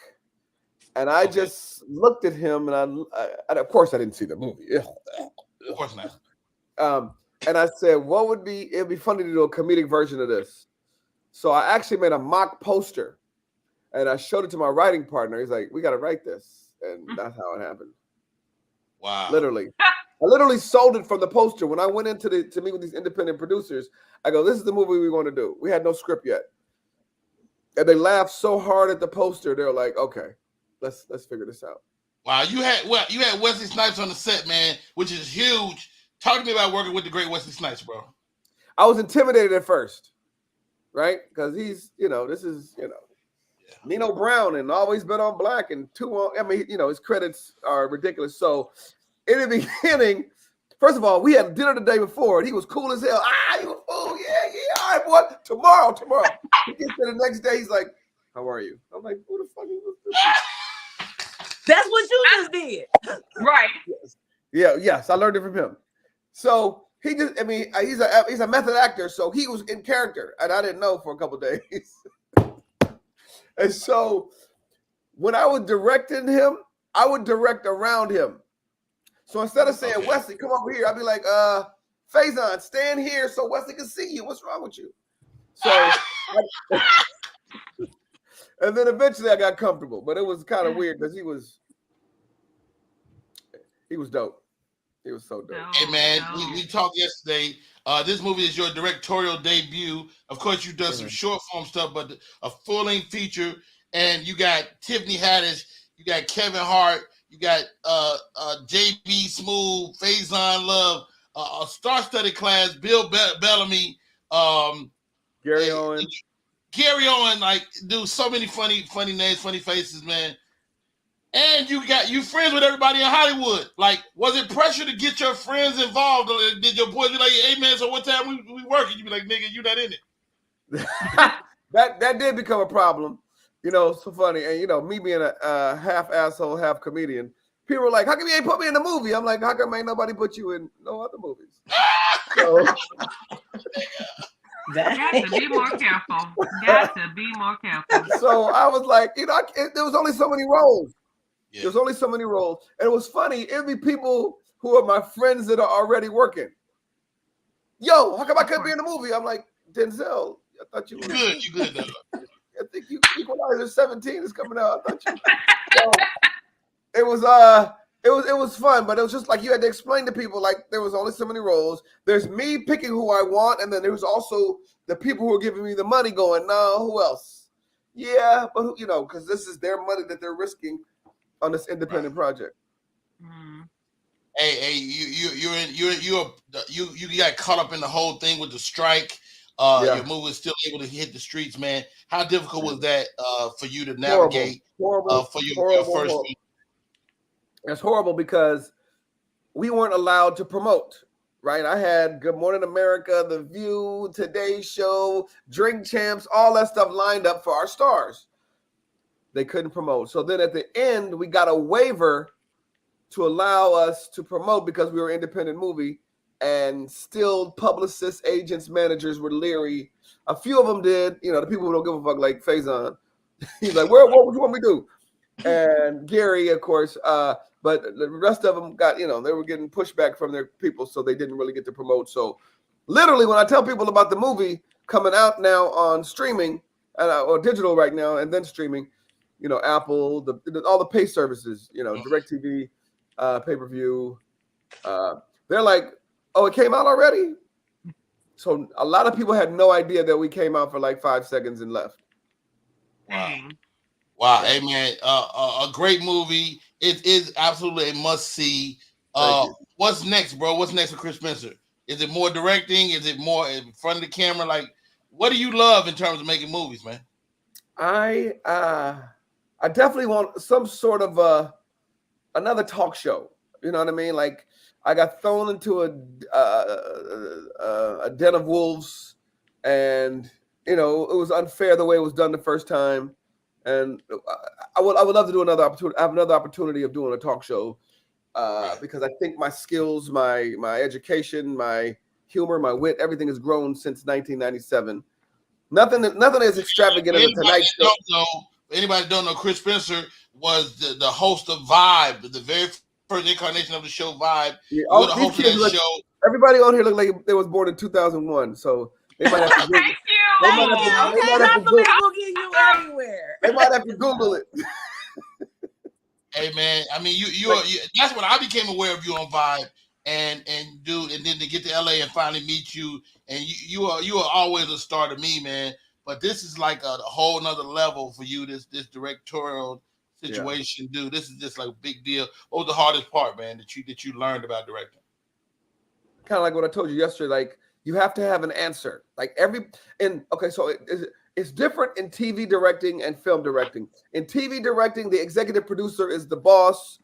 And I just looked at him, and of course I didn't see the movie.
Of course not.
And I said, it'd be funny to do a comedic version of this. So I actually made a mock poster, and I showed it to my writing partner. He's like, we got to write this. And that's how it happened.
Wow.
Literally. I literally sold it from the poster. When I went into to meet with these independent producers, I go, this is the movie we want to do. We had no script yet. And they laughed so hard at the poster, they're like, okay, let's figure this out.
Wow, you had Wesley Snipes on the set, man, which is huge. Talk to me about working with the great Wesley Snipes, bro.
I was intimidated at first, right? Because he's, this is, Nino Brown and Always Bet on Black and his credits are ridiculous. So in the beginning, first of all, we had dinner the day before and he was cool as hell. You a fool. Yeah. All right, boy. Tomorrow. He gets there the next day. He's like, how are you? I'm like, who the fuck is this?
That's what you just did.
Right.
Yes. I learned it from him. So he just, he's a method actor. So he was in character and I didn't know for a couple of days. And so when I was directing him, I would direct around him. So instead of saying, Wesley, come over here, I'd be like, Faison, stand here so Wesley can see you. What's wrong with you? So, and then eventually I got comfortable, but it was kind of weird because he was dope. He was so dope.
Hey, man, we talked yesterday. This movie is your directorial debut. Of course, you've done some short form stuff, but a full-length feature. And you got Tiffany Haddish, you got Kevin Hart, you got JB Smoove, Faison Love, a star-studded class, Bill Bellamy,
Gary Owen.
Gary Owen, like, do so many funny names, funny faces, man. And you friends with everybody in Hollywood. Like, was it pressure to get your friends involved? Or did your boys be like, hey, man, so what time we working? You be like, nigga, you not in it.
That did become a problem. So funny. And, me being a half asshole, half comedian, people were like, how come you ain't put me in the movie? I'm like, how come ain't nobody put you in no other movies? So,
got to be more careful.
So I was like, there was only so many roles. Yeah. There's only so many roles. And it was funny. It'd be people who are my friends that are already working. Yo, how come I couldn't be in the movie? I'm like, Denzel, I thought you were
good. You good, though.
I think Equalizer 17 is coming out. I thought so it was fun, but it was just like you had to explain to people like there was only so many roles. There's me picking who I want, and then there was also the people who are giving me the money going, no, who else? Yeah, but because this is their money that they're risking on this independent project.
Hey, you got caught up in the whole thing with the strike. Your movie was still able to hit the streets, man. How difficult was that for you to navigate
horrible,
for your first movie?
It's horrible because we weren't allowed to promote, right? I had Good Morning America, The View, Today Show, Drink Champs, all that stuff lined up for our stars. They couldn't promote. So then at the end, we got a waiver to allow us to promote because we were an independent movie, and still publicists, agents, managers were leery. A few of them did, the people who don't give a fuck, like Faison. He's like, what would you want me to do? And Gary, of course, but the rest of them got, they were getting pushback from their people, so they didn't really get to promote. So literally when I tell people about the movie coming out now on streaming, or digital right now, and then streaming, Apple, all the pay services, DirecTV, pay-per-view, they're like, oh, it came out already? So a lot of people had no idea that we came out for like 5 seconds and left.
Wow. Hey, man, a great movie. It is absolutely a must-see. What's next, bro? What's next for Chris Spencer? Is it more directing? Is it more in front of the camera? Like, what do you love in terms of making movies, man?
I definitely want some sort of another talk show. You know what I mean? Like, I got thrown into a den of wolves, and it was unfair the way it was done the first time. And I would love to do another opportunity. I have another opportunity of doing a talk show because I think my skills, my education, my humor, my wit, everything has grown since 1997. Nothing is extravagant in the Tonight Show.
Anybody that don't know, Chris Spencer was the host of Vibe, the very first incarnation of the show Vibe.
Yeah,
You were the host of that show.
Everybody on here look like they was born in 2001, so they might have to Google. They might have to
Google you everywhere.
They might have to Google it.
Hey man, I mean, you that's when I became aware of you on Vibe, and then to get to LA and finally meet you, and you are always a star to me, man. But this is like a whole nother level for you. This directorial situation, dude. This is just like a big deal. What was the hardest part, man, that you learned about directing?
Kind of like what I told you yesterday. Like you have to have an answer. Like so it's different in TV directing and film directing. In TV directing, the executive producer is the boss,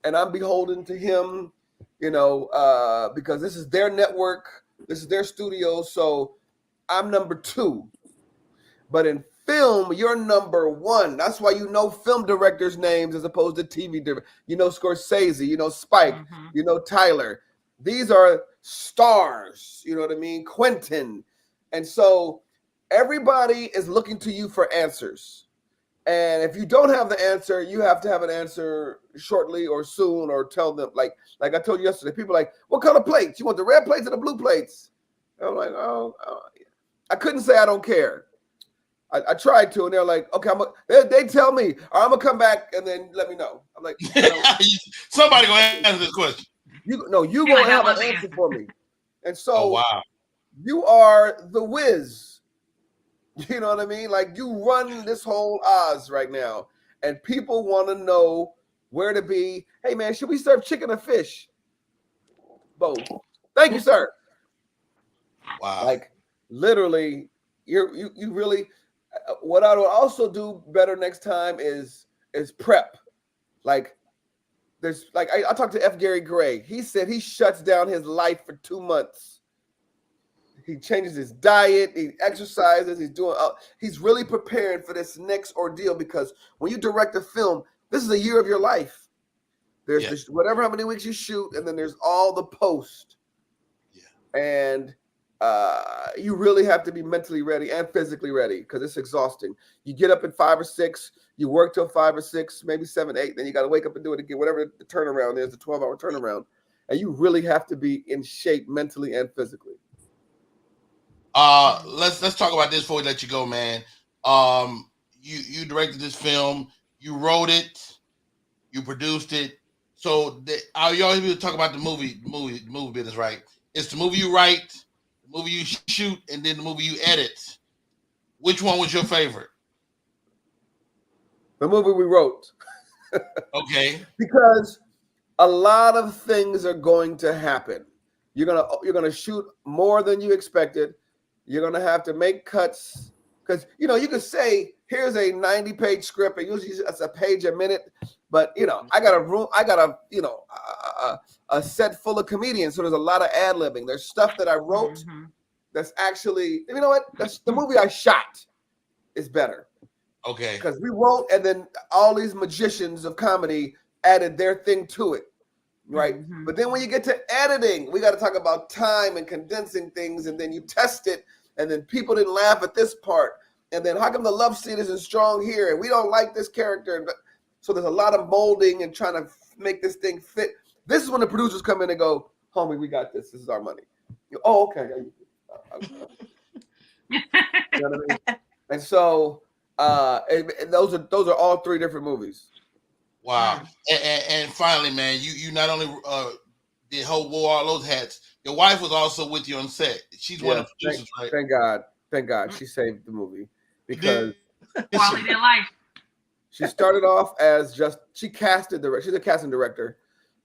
and I'm beholden to him, because this is their network, this is their studio, so I'm number 2. But in film, you're number 1. That's why you know film directors' names as opposed to TV directors. You know Scorsese, you know Spike, you know Tyler. These are stars, you know what I mean? Quentin. And so everybody is looking to you for answers. And if you don't have the answer, you have to have an answer shortly or soon, or tell them, like I told you yesterday, people are like, what color plates? You want the red plates or the blue plates? And I'm like, oh. I couldn't say I don't care. I tried to, and they're like, okay, they tell me, I'm going to come back and then let me know. I'm like,
somebody going to answer this question.
You're going to have an answer for me. And so
wow.
You are the whiz. You know what I mean? Like you run this whole Oz right now, and people want to know where to be. Hey man, should we serve chicken or fish? Both. Thank you, sir.
Wow.
Like literally, you really. What I will also do better next time is prep. Like there's like I talked to F. Gary Gray. He said he shuts down his life for 2 months. He changes his diet, he exercises, he's really preparing for this next ordeal, because when you direct a film, this is a year of your life. There's this, whatever how many weeks you shoot, and then there's all the post. Yeah. And you really have to be mentally ready and physically ready, because it's exhausting. You get up at 5 or 6, you work till 5 or 6, maybe 7, 8, then you got to wake up and do it again, whatever the turnaround is, the 12-hour turnaround. And you really have to be in shape mentally and physically.
Let's talk about this before we let you go, man. You directed this film, you wrote it, you produced it. So you always be talk about the movie business, right? It's the movie you write, the movie you shoot, and then the movie you edit. Which one was your favorite?
The movie we wrote.
Okay.
Because a lot of things are going to happen. You're gonna shoot more than you expected. You're gonna have to make cuts, because you could say here's a 90-page script, and usually it's a page a minute. But I got a set full of comedians, so there's a lot of ad-libbing. There's stuff that I wrote that's actually, that's the movie I shot is better.
Okay.
Because we wrote, and then all these magicians of comedy added their thing to it. Right. But then when you get to editing, we got to talk about time and condensing things, and then you test it, and then people didn't laugh at this part, and then how come the love scene isn't strong here, and we don't like this character. So there's a lot of molding and trying to make this thing fit. This is when the producers come in and go, homie, we got this. This is our money. Oh, okay. You know what I mean? And so and those are all 3 different movies.
Wow. And finally, man, you not only wore all those hats, your wife was also with you on set. She's one of the producers, right?
Thank God she saved the movie, because
quality of life.
She started off as she's a casting director,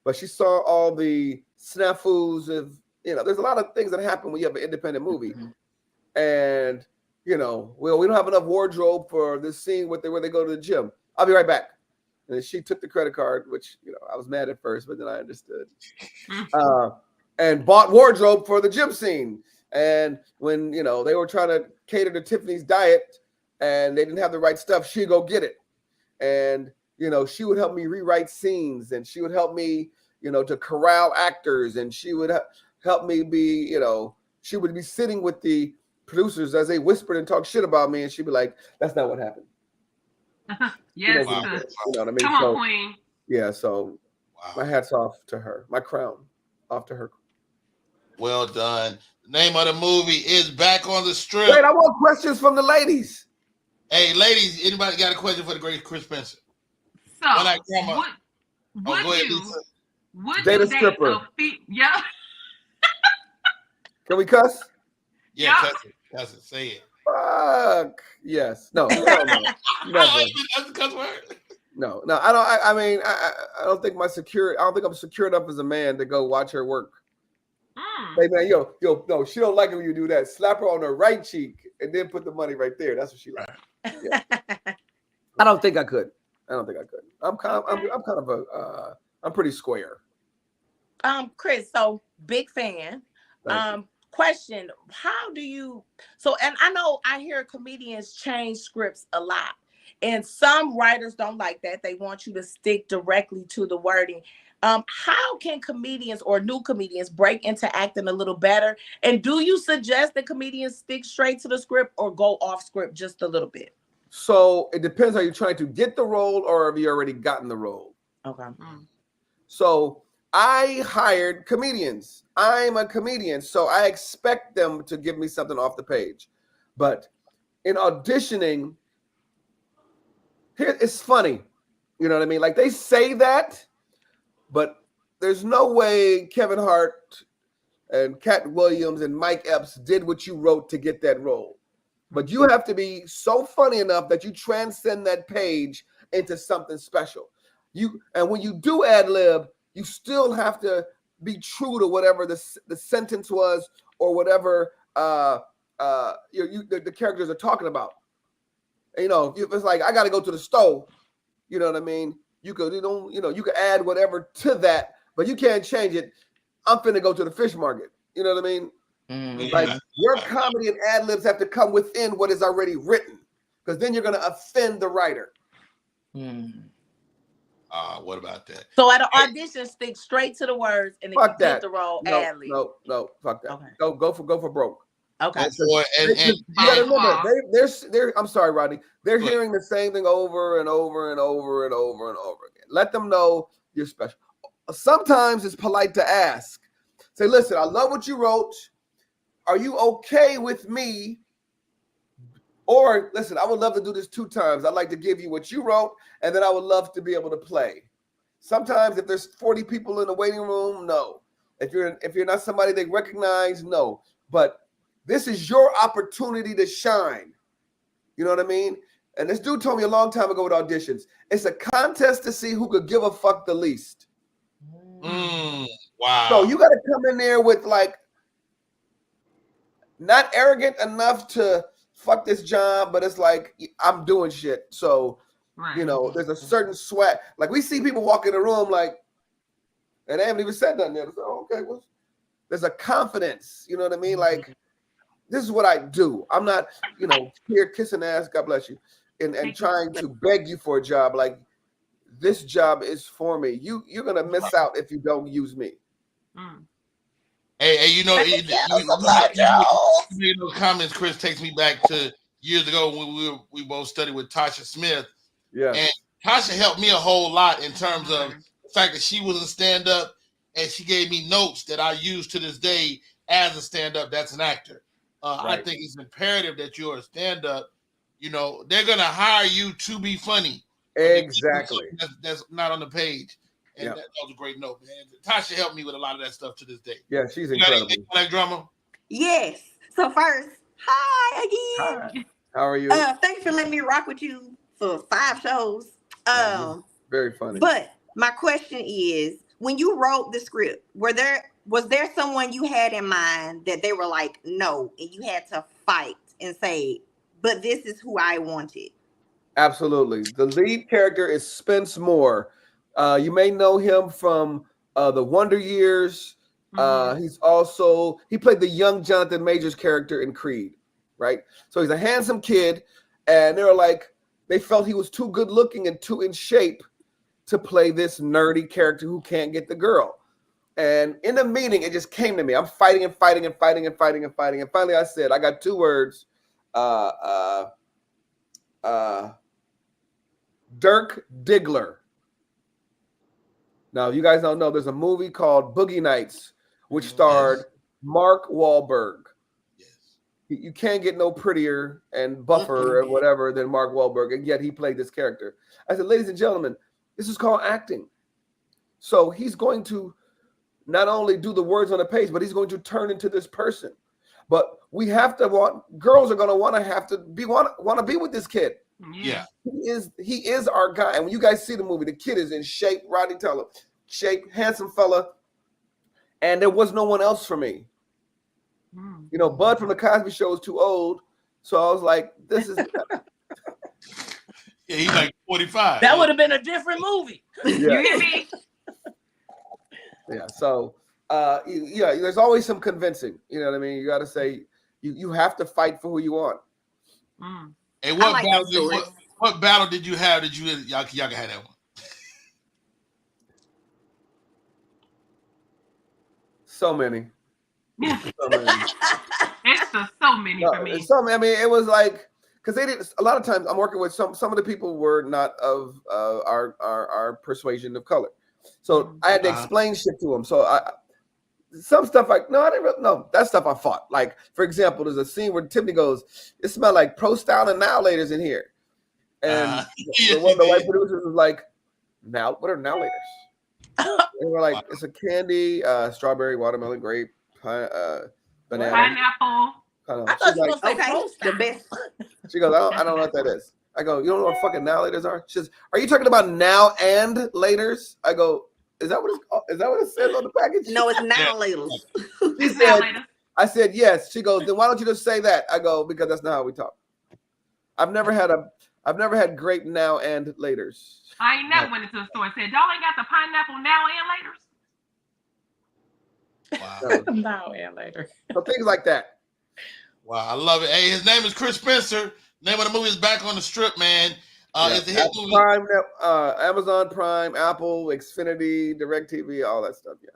but she saw all the snafus of, there's a lot of things that happen when you have an independent movie. And, we don't have enough wardrobe for this scene where they go to the gym. I'll be right back. And she took the credit card, which, I was mad at first, but then I understood. And bought wardrobe for the gym scene. And when, they were trying to cater to Tiffany's diet and they didn't have the right stuff, she'd go get it. And, she would help me rewrite scenes, and she would help me, to corral actors, and she would help me be, she would be sitting with the producers as they whispered and talked shit about me, and she'd be like, "That's not what happened."
Yes.
You know what I mean?
Come on, Queen.
Yeah. So my hat's off to her. My crown off to her.
Well done. The name of the movie is Back on the Strip.
Wait, I want questions from the ladies.
Hey, ladies, anybody got a question for the great Chris Spencer?
So, would
date
you
a stripper?
Yeah.
Can we cuss?
Yeah, cuss it. Say it.
Fuck. Yes. No. Hell no. Never.
That's a cuss word.
No. I don't. I mean, I don't think my secure. I don't think I'm secure enough as a man to go watch her work. Hey man, yo, no, she don't like it when you do that. Slap her on her right cheek and then put the money right there. That's what she likes. Yeah. I don't think I could. I'm pretty square.
Chris, so big fan. Question, how do you, and I know I hear comedians change scripts a lot, and some writers don't like that. They want you to stick directly to the wording. How can comedians or new comedians break into acting a little better? And do you suggest that comedians stick straight to the script or go off script just a little bit?
So it depends. Are you trying to get the role or have you already gotten the role?
Okay.
So I hired comedians. I'm a comedian, so I expect them to give me something off the page. But in auditioning, here it's funny. You know what I mean? Like they say that, but there's no way Kevin Hart and Cat Williams and Mike Epps did what you wrote to get that role. But you have to be so funny enough that you transcend that page into something special. And when you do ad lib, you still have to be true to whatever the sentence was or whatever the characters are talking about. And, if it's like I got to go to the store, you know what I mean? You could you could add whatever to that, but you can't change it. I'm finna go to the fish market. You know what I mean? Like your comedy and ad libs have to come within what is already written, because then you're gonna offend the writer.
What about that?
So at an audition, stick straight to the words, and if you get the role, ad lib.
No, fuck that.
Okay.
Go for broke.
Okay.
You gotta remember, they're I'm sorry, Rodney. They're hearing the same thing over and over and over and over and over again. Let them know you're special. Sometimes it's polite to ask. Say, listen, I love what you wrote. Are you okay with me? Or listen, I would love to do this 2 times. I'd like to give you what you wrote, and then I would love to be able to play. Sometimes if there's 40 people in the waiting room, no. If you're not somebody they recognize, no. But this is your opportunity to shine. You know what I mean? And this dude told me a long time ago with auditions, it's a contest to see who could give a fuck the least.
Wow.
So you got to come in there with like, not arrogant enough to fuck this job, but it's like, I'm doing shit. So, there's a certain swag. Like we see people walk in the room like, and they haven't even said nothing yet. So, okay, well, there's a confidence. You know what I mean? Like, this is what I do. I'm not, here kissing ass, God bless you, and trying to beg you for a job. Like, this job is for me. You're gonna miss out if you don't use me.
Hey, those comments, Chris, takes me back to years ago when we both studied with Tasha Smith.
Yeah.
And Tasha helped me a whole lot in terms of the fact that she was a stand-up, and she gave me notes that I use to this day as a stand-up that's an actor. I think it's imperative that you're a stand-up. They're gonna hire you to be funny.
Exactly.
That's not on the page. And that was a great note, man. Tasha helped me with a lot of that stuff to this day.
Yeah, she's incredible.
Like drama?
Yes. So first, hi again.
Hi. How are you?
Thanks for letting me rock with you for 5 shows.
Very funny.
But my question is, when you wrote the script, was there someone you had in mind that they were like, no, and you had to fight and say, but this is who I wanted?
Absolutely. The lead character is Spence Moore. You may know him from the Wonder Years. He played the young Jonathan Majors character in Creed, right? So he's a handsome kid, and they felt he was too good looking and too in shape to play this nerdy character who can't get the girl. And in the meeting, it just came to me. I'm fighting and fighting and fighting and fighting and fighting. And finally I said, I got 2 words. Dirk Diggler. Now, you guys don't know, there's a movie called Boogie Nights, which starred Mark Wahlberg.
Yes.
You can't get no prettier and buffer or whatever than Mark Wahlberg, and yet he played this character. I said, ladies and gentlemen, this is called acting. So he's going to not only do the words on the page, but he's going to turn into this person. But we have to girls are going to want to be with this kid.
Yeah.
He is our guy. And when you guys see the movie, the kid is in shape, Rodney Teller, shape, handsome fella. And there was no one else for me. You know, Bud from the Cosby Show was too old. So I was like, this is
yeah, he's like 45.
That would have been a different movie.
Yeah.
You hear me?
Yeah. So yeah, there's always some convincing. You know what I mean? You gotta say you have to fight for who you want.
Hey, what battle did you have? Y'all can have that one?
So many.
Yeah.
So many.
It's just so many for me.
I mean, it was like because they didn't. A lot of times, I'm working with some of the people were not of our persuasion of color, so I had to explain shit to them. So some stuff like I didn't really, no, that stuff I fought. Like for example, there's a scene where Tiffany goes, "It smelled like Pro Style and Now Laters in here," and one of the white producers was like, "Now what are Now Laters?" And we're like, "It's a candy, strawberry, watermelon, grape, banana,
pineapple."
I thought you were going to say
okay, the best.
She goes, I don't know what that is. I go, you don't know what fucking Now Laters are? She says, are you talking about Now and Laters? I go, is that what it says on the package?
No, it's Now Laters.
She said, I said yes. She goes, then why don't you just say that? I go, because that's not how we talk. I've never had grape Now and Laters.
I ain't never went into the store and said, y'all ain't got the pineapple Now and Laters.
Wow.
Now and later.
So things like that.
Wow, I love it. Hey, his name is Chris Spencer. Name of the movie is Back on the Strip, man. It's a hit movie.
Prime, Amazon Prime, Apple, Xfinity, DirecTV, all that stuff.
Yeah.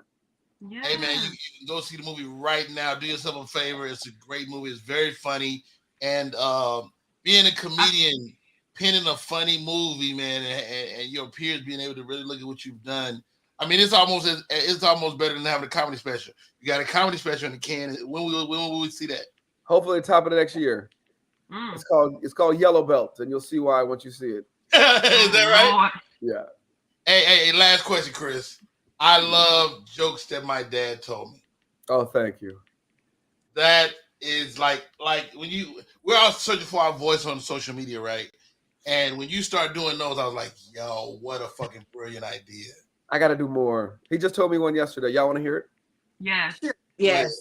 Hey, man, you can go see the movie right now. Do yourself a favor. It's a great movie. It's very funny. And being a comedian, penning a funny movie, man, and your peers being able to really look at what you've done. I mean, it's almost better than having a comedy special. You got a comedy special in the can. When will we see that?
Hopefully, top of the next year. It's called Yellow Belt, and you'll see why once you see it.
Is that right?
Yeah.
Hey, last question, Chris. I love jokes that my dad told me.
Oh, thank you.
That is like when we're all searching for our voice on social media, right? And when you start doing those, I was like, yo, what a fucking brilliant idea.
I got to do more. He just told me one yesterday. Y'all want to hear it?
Yes.
Yes.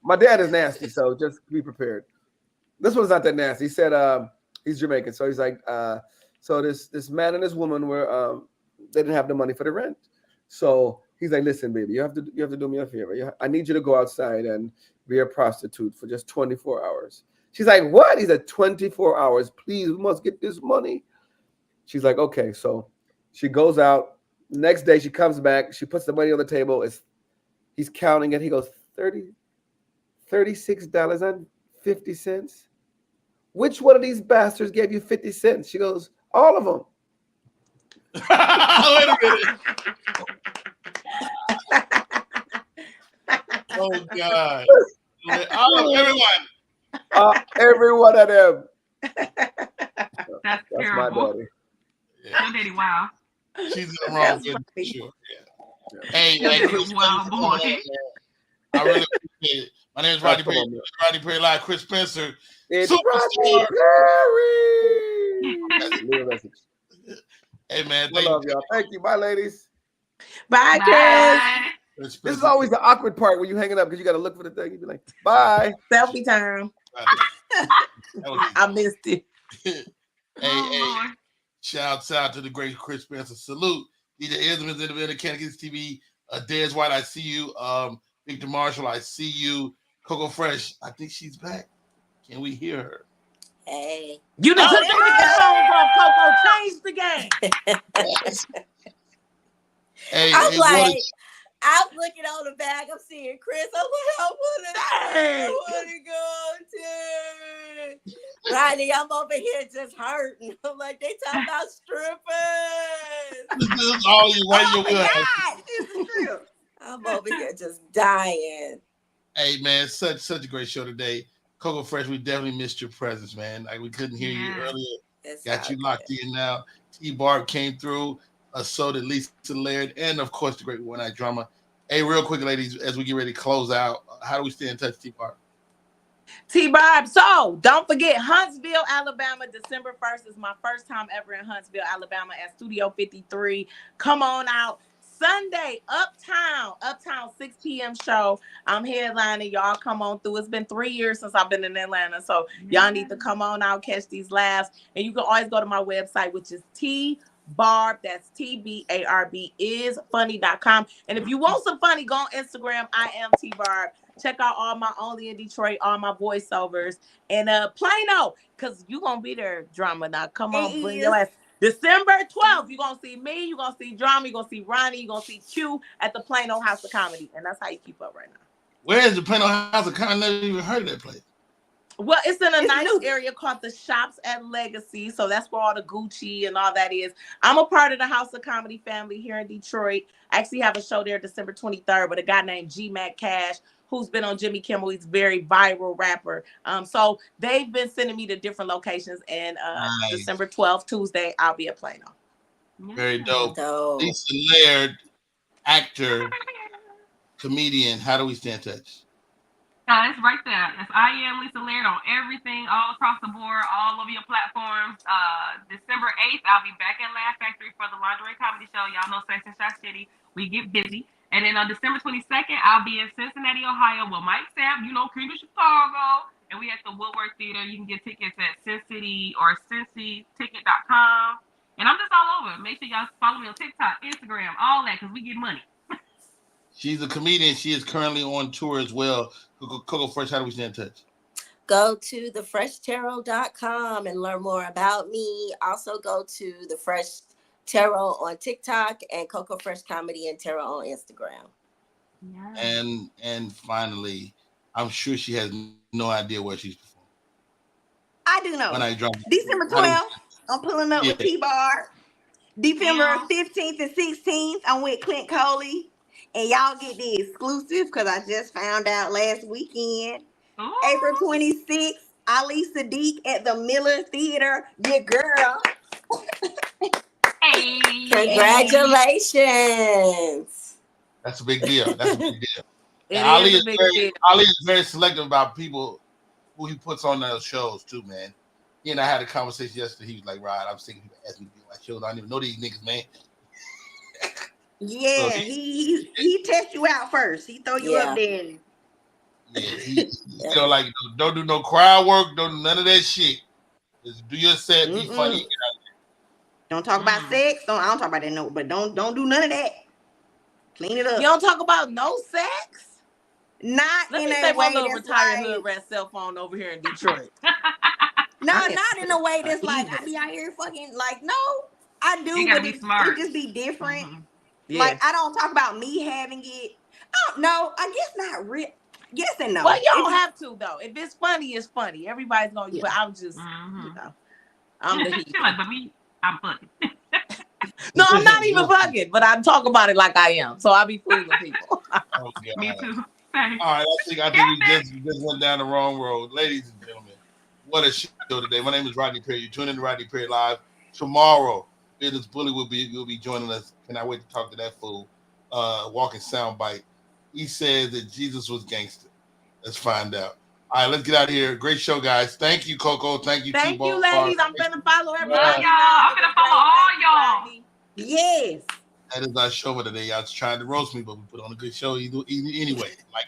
My dad is nasty, so just be prepared. This one's not that nasty. He said he's Jamaican, so he's like, so this man and this woman were they didn't have the money for the rent. So he's like, listen, baby, you have to do me a favor. I need you to go outside and be a prostitute for just 24 hours. She's like, what? He's like, 24 hours. Please, we must get this money. She's like, okay. So she goes out. Next day she comes back. She puts the money on the table. He's counting it. He goes, $36.50. Which one of these bastards gave you 50 cents? She goes, all of them.
Wait a minute. Oh God. Everyone.
Every one of them.
That's
terrible. My daddy.
Yeah.
Your daddy, wow.
She's in the wrong business for sure. Yeah. Hey, Chris,
wow, boy.
I really appreciate it. My name is Rodney Perry. Rodney Perry Live. Chris Spencer.
It's
Superstar.
Rodney Perry.
Hey man,
I love y'all. Thank you. Bye, ladies.
Bye, Chris.
This is always the awkward part when you hanging up because you got to look for the thing. You be like, bye.
Selfie time. I missed it.
Hey. Shouts out to the great Chris Spencer. Salute. DJ Ismans, Independent Cannabis TV. Dez White, I see you. Victor Marshall, I see you. Coco Fresh, I think she's back. Can we hear her?
Hey.
You done took the microphone off, Coco. Change the game.
I'm like,
I'm looking on the back. I'm seeing Chris. I'm like, I want to go to. Ronnie, I'm over here just hurting. I'm like, they talking about strippers.
This is all you right your way.
God, this is true.
I'm over here just dying.
Hey man, such a great show today. Coco Fresh, we definitely missed your presence, man. Like we couldn't hear you earlier.
It's
Got you locked in now. T-Barb came through. So did Lisa Laird, and of course the great One Night Drama. Hey, real quick, ladies, as we get ready to close out, how do we stay in touch, T-Barb?
T-Barb. So don't forget Huntsville, Alabama, December 1st is my first time ever in Huntsville, Alabama at Studio 53. Come on out. Sunday, Uptown 6 p.m. show. I'm headlining. Y'all come on through. It's been 3 years since I've been in Atlanta. So y'all need to come on out, catch these laughs. And you can always go to my website, which is T-Barb, that's TBARB, is funny.com. And if you want some funny, go on Instagram. I am T-Barb. Check out all my Only in Detroit, all my voiceovers. And Plano, because you're going to be there, Drama. Now, come on, bring your ass. December 12th, you're going to see me, you're going to see Drama, you're going to see Ronnie, you're going to see Q at the Plano House of Comedy. And that's how you keep up right now.
Where is the Plano House of Comedy? I've never even heard of that place.
Well, it's in a nice area called the Shops at Legacy. So that's where all the Gucci and all that is. I'm a part of the House of Comedy family here in Detroit. I actually have a show there December 23rd with a guy named G Mac Cash, who's been on Jimmy Kimmel. He's a very viral rapper. So they've been sending me to different locations. And nice. December 12th, Tuesday, I'll be at Plano.
Very dope. Lisa Laird, actor, comedian. How do we stay in touch?
It's right there. It's I am Lisa Laird on everything, all across the board, all over your platforms. December 8th, I'll be back at Laugh Factory for the Lingerie Comedy Show. Y'all know Sex and Shot City. We get busy. And then on December 22nd, I'll be in Cincinnati, Ohio with Mike Sapp, King of Chicago. And we at the Woodward Theater. You can get tickets at Sin City or CincyTicket.com. And I'm just all over. Make sure y'all follow me on TikTok, Instagram, all that, because we get money.
She's a comedian. She is currently on tour as well. Coco Fresh, how do we stay in touch?
Go to thefreshtarot.com and learn more about me. Also go to The Fresh Tarot on TikTok and Coco Fresh Comedy and Tarot on Instagram.
Yeah. And finally, I'm sure she has no idea where she's performing.
I do know.
When I drop
December 12th, I'm pulling up with T-Barb. December 15th and 16th, I'm with Clint Coley. And y'all get the exclusive because I just found out last weekend. Ooh. April 26th, Ali Sadiq at the Miller Theater. Your girl.
Hey. Congratulations.
That's a big deal. That's a big deal. Ali is very selective about people who he puts on those shows too, man. He and I had a conversation yesterday. He was like, Rod, I'm sick of people asking me to do my shows. I don't even know these niggas, man.
Yeah, so he test you out first. He throw you up there.
Yeah, he like don't do no crowd work, don't do none of that shit. Just do your set, be funny.
Don't talk about sex. I don't talk about that but don't do none of that. Clean it up.
You don't talk about no sex?
Not
Let
in
me
a
say my
way
little
that's
retired
like,
hood rat cell phone over here in Detroit.
No, not in a way that's like I be out here fucking like no, I do, but it just be different. Mm-hmm. Yeah. Like I don't talk about me having it. I don't know. I guess not real. Yes and no.
Well, you don't have to though. If it's funny, it's funny. Everybody's gonna. Yeah. But I'm just, I'm the heat.
Like, but me, I'm fucking.
No, I'm not even bugging, but I talk about it like I am. So I be fooling people.
Me too.
All right, I think we just went down the wrong road. Ladies and gentlemen, what a show today. My name is Rodney Perry. You tune in to Rodney Perry Live. Tomorrow, Business Bully will be joining us. Cannot wait to talk to that fool. Walking soundbite. He says that Jesus was gangster. Let's find out. All right, let's get out of here. Great show, guys. Thank you, Coco. Thank you,
Thank you, ladies. I'm gonna follow everybody.
Y'all. I'm gonna follow all y'all.
Yes.
That is our show for today. Y'all just trying to roast me, but we put on a good show anyway. Like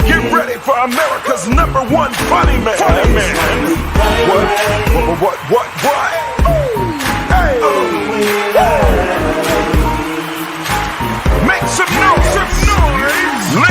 Get ready for America's #1 funny man. What?